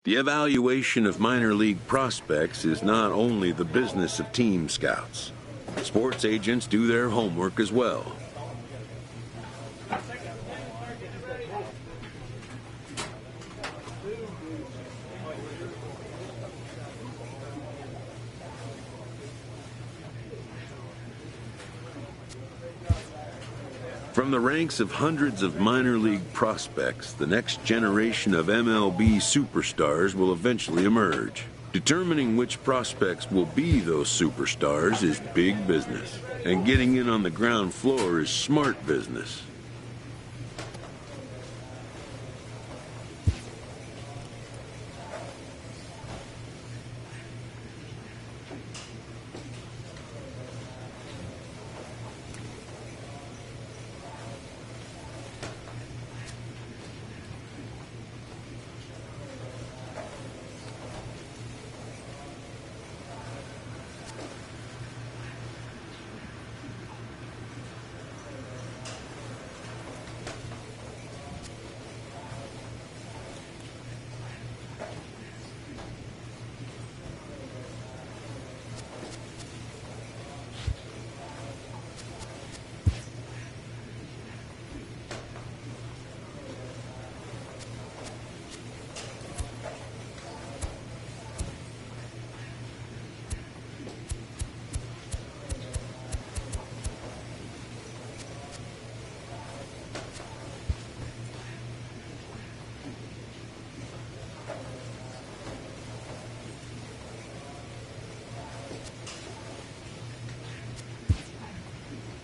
The evaluation of minor league prospects is not only the business of team scouts. Sports agents do their homework as well. From the ranks of hundreds of minor league prospects, the next generation of MLB superstars will eventually emerge. Determining which prospects will be those superstars is big business, and getting in on the ground floor is smart business.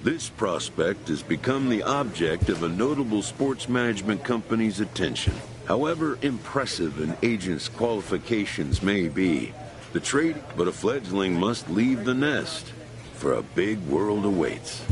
This prospect has become the object of a notable sports management company's attention. However impressive an agent's qualifications may be, but a fledgling must leave the nest, for a big world awaits.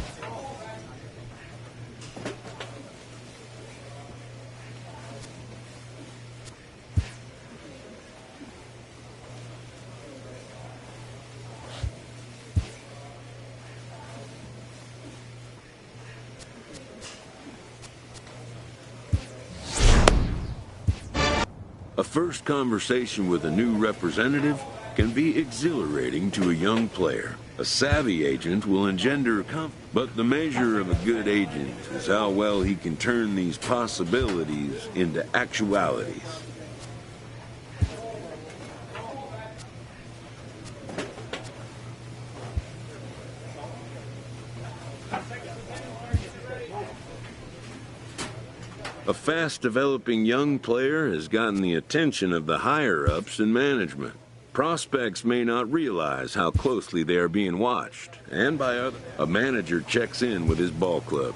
A first conversation with a new representative can be exhilarating to a young player. A savvy agent will engender confidence, but the measure of a good agent is how well he can turn these possibilities into actualities. A fast-developing young player has gotten the attention of the higher-ups in management. Prospects may not realize how closely they are being watched, and by others. A manager checks in with his ball club.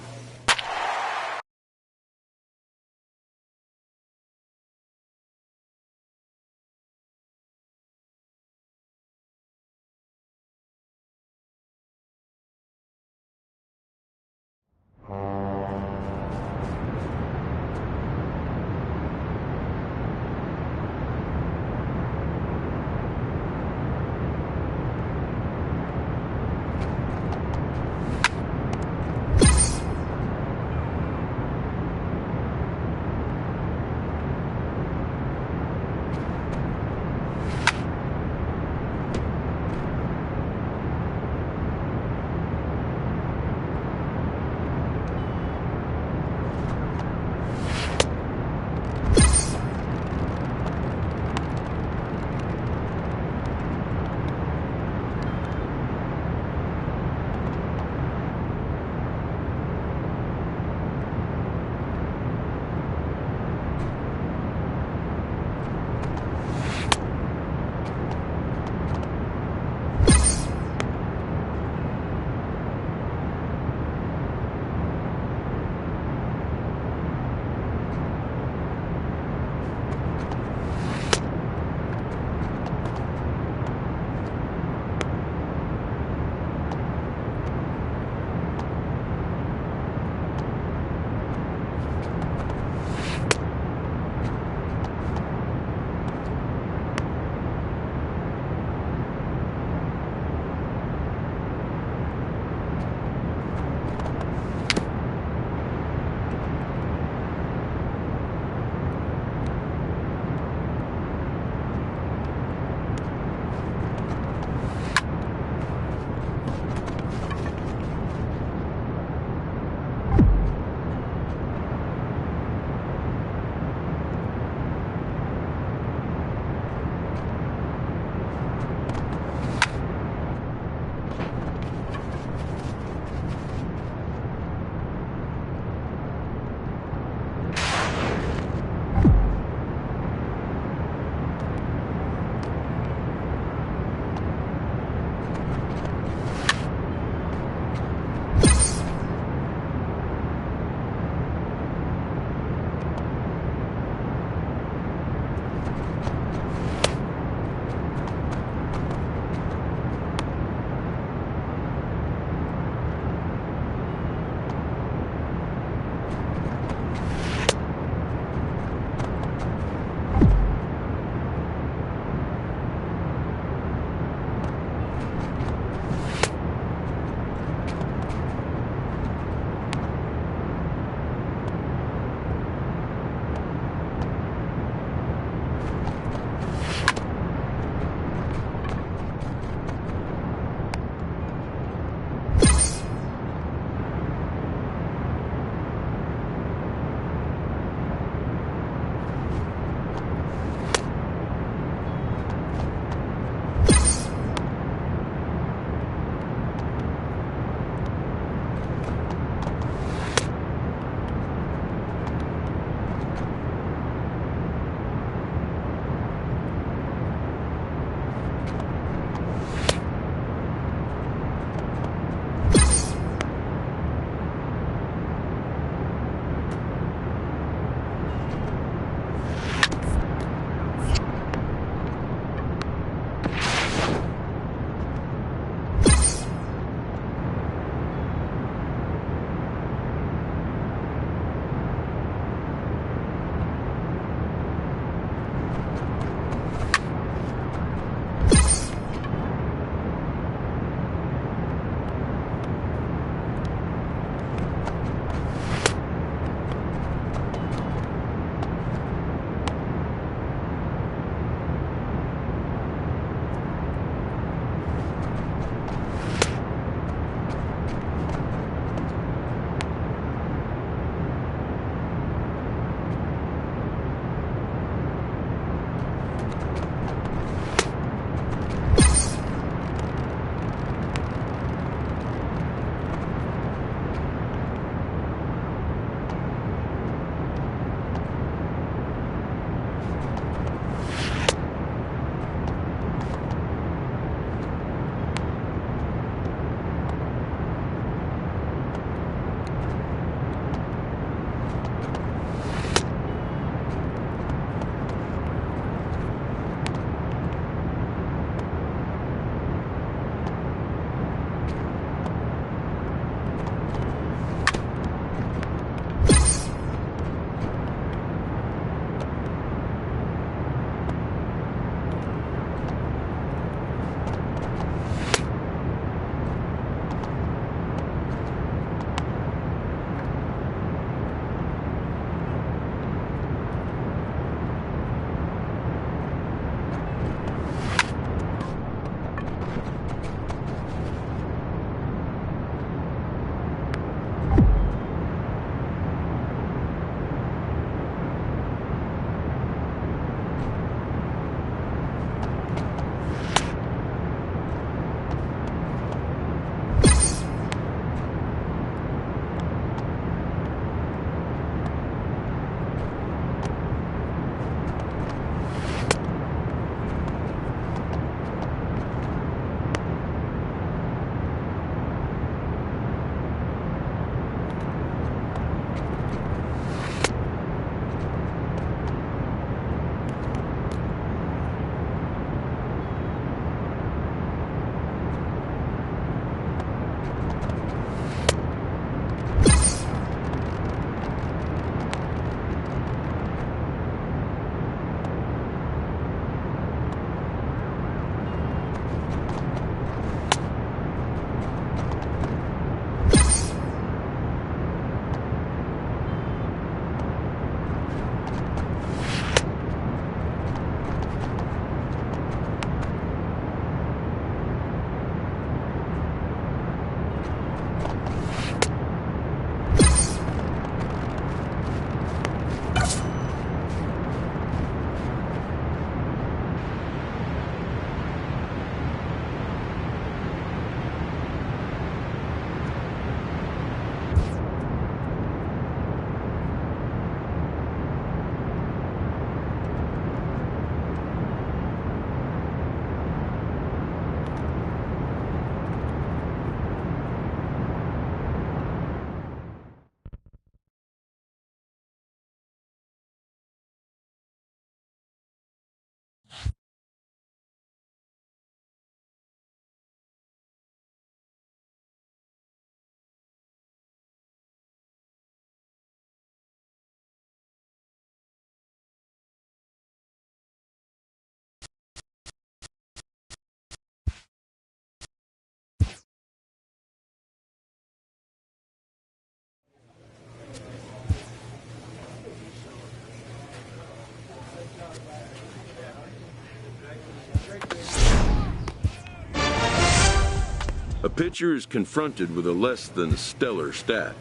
A pitcher is confronted with a less than stellar stat.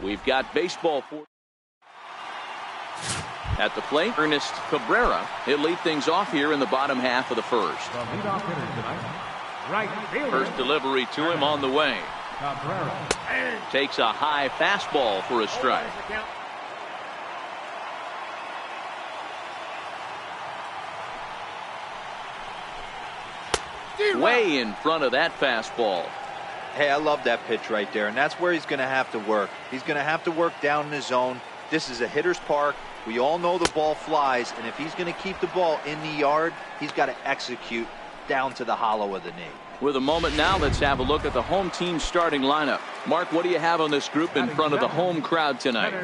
We've got baseball for at the plate. Ernest Cabrera. He'll lead things off here in the bottom half of the first. The leadoff hitter tonight, right fielder. First delivery to him on the way. Cabrera. Takes a high fastball for a strike. Way in front of that fastball. Hey, I love that pitch right there, and that's where he's going to have to work. He's going to have to work down in his zone. This is a hitter's park. We all know the ball flies, and if he's going to keep the ball in the yard, he's got to execute down to the hollow of the knee. With a moment now, let's have a look at the home team starting lineup. Mark, what do you have on this group in front of the home crowd tonight?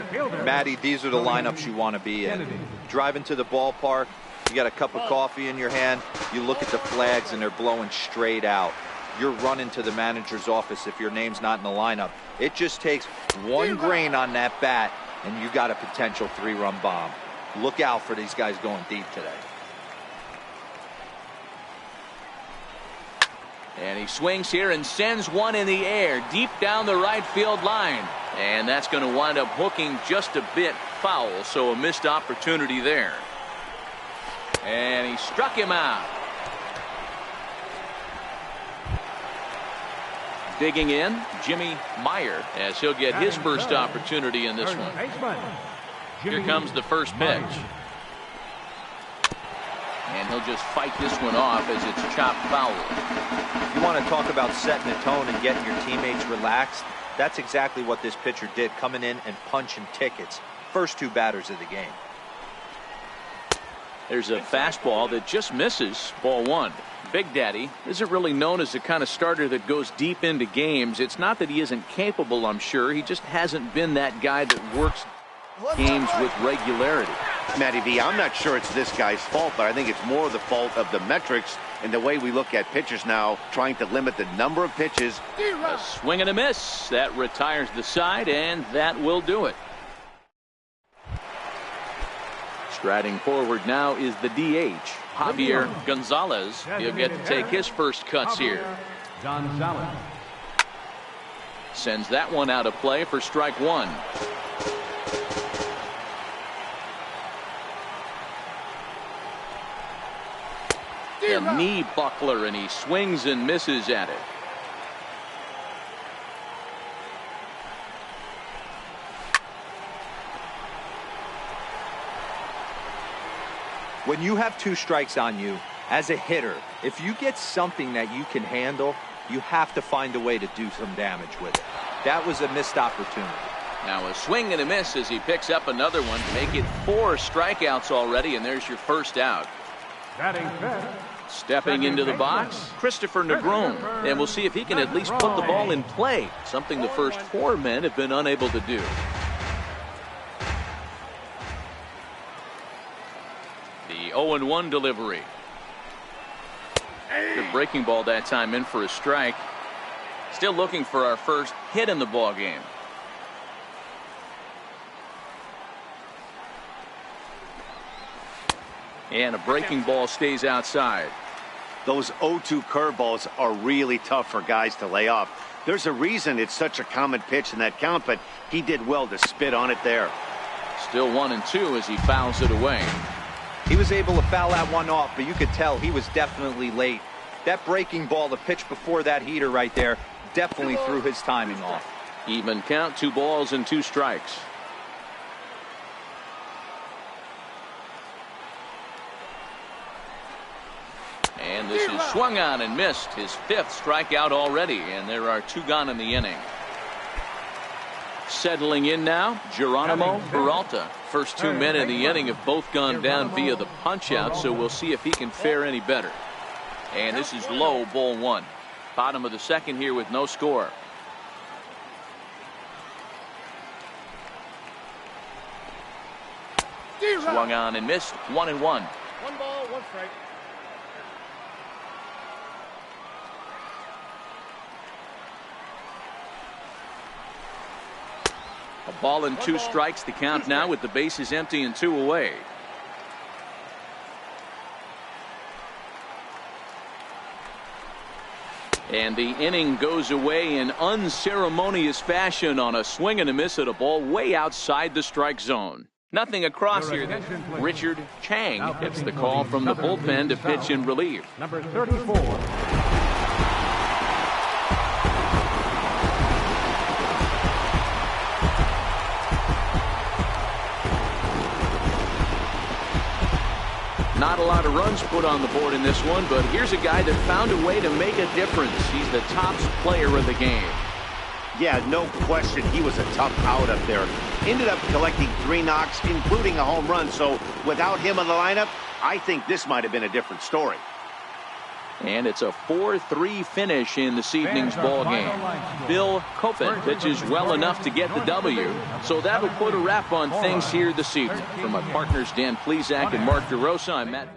Matty, these are the lineups you want to be in. Driving to the ballpark, you got a cup of coffee in your hand, you look at the flags and they're blowing straight out. You're running to the manager's office if your name's not in the lineup. It just takes one grain on that bat and you got a potential 3-run bomb. Look out for these guys going deep today. And he swings here and sends one in the air deep down the right field line. And that's going to wind up hooking just a bit foul, so a missed opportunity there. And he struck him out. Digging in, Jimmy Meyer, as he'll get his first opportunity in this one. Here comes the first pitch. And he'll just fight this one off as it's chopped foul. You want to talk about setting the tone and getting your teammates relaxed? That's exactly what this pitcher did, coming in and punching tickets. First two batters of the game. There's a fastball that just misses, ball one. Big Daddy isn't really known as the kind of starter that goes deep into games. It's not that he isn't capable, I'm sure. He just hasn't been that guy that works games with regularity. Matty V, I'm not sure it's this guy's fault, but I think it's more the fault of the metrics and the way we look at pitchers now, trying to limit the number of pitches. A swing and a miss. That retires the side, and that will do it. Striding forward now is the DH, Javier Gonzalez. He'll get to take his first cuts here. Gonzalez sends that one out of play for strike one. A knee buckler, and he swings and misses at it. When you have two strikes on you, as a hitter, if you get something that you can handle, you have to find a way to do some damage with it. That was a missed opportunity. Now a swing and a miss as he picks up another one. Make it 4 strikeouts already, and there's your first out. Stepping into the box, Christopher Negron, and we'll see if he can at least put the ball in play, something the first 4 men have been unable to do. The 0-1 delivery. Good breaking ball that time, in for a strike. Still looking for our first hit in the ball game. And a breaking ball stays outside. Those 0-2 curveballs are really tough for guys to lay off. There's a reason it's such a common pitch in that count, but he did well to spit on it there. Still 1-2 as he fouls it away. He was able to foul that one off, but you could tell he was definitely late. That breaking ball, the pitch before that heater right there, definitely threw his timing off. Even count, 2 balls and 2 strikes. And this is swung on and missed. His 5th strikeout already, and there are 2 gone in the inning. Settling in now, Geronimo Peralta. First 2 men in the inning have both gone down via the punch-out, so we'll see if he can fare any better. And this is low, ball 1. Bottom of the 2nd here with no score. Swung on and missed. 1-1. 1 ball, 1 strike. A ball and 2 strikes. The count now with the bases empty and 2 away. And the inning goes away in unceremonious fashion on a swing and a miss at a ball way outside the strike zone. Nothing across here. Richard Chang gets the call from the bullpen to pitch in relief. Number 34. Not a lot of runs put on the board in this one, but here's a guy that found a way to make a difference. He's the top player of the game. Yeah, no question. He was a tough out up there. Ended up collecting 3 knocks, including a home run. So without him in the lineup, I think this might have been a different story. And it's a 4-3 finish in this evening's ball game. Bill Cofen pitches well enough to get the W, so that'll put a wrap on things here this evening. For my partners Dan Plesac and Mark DeRosa, I'm Matt.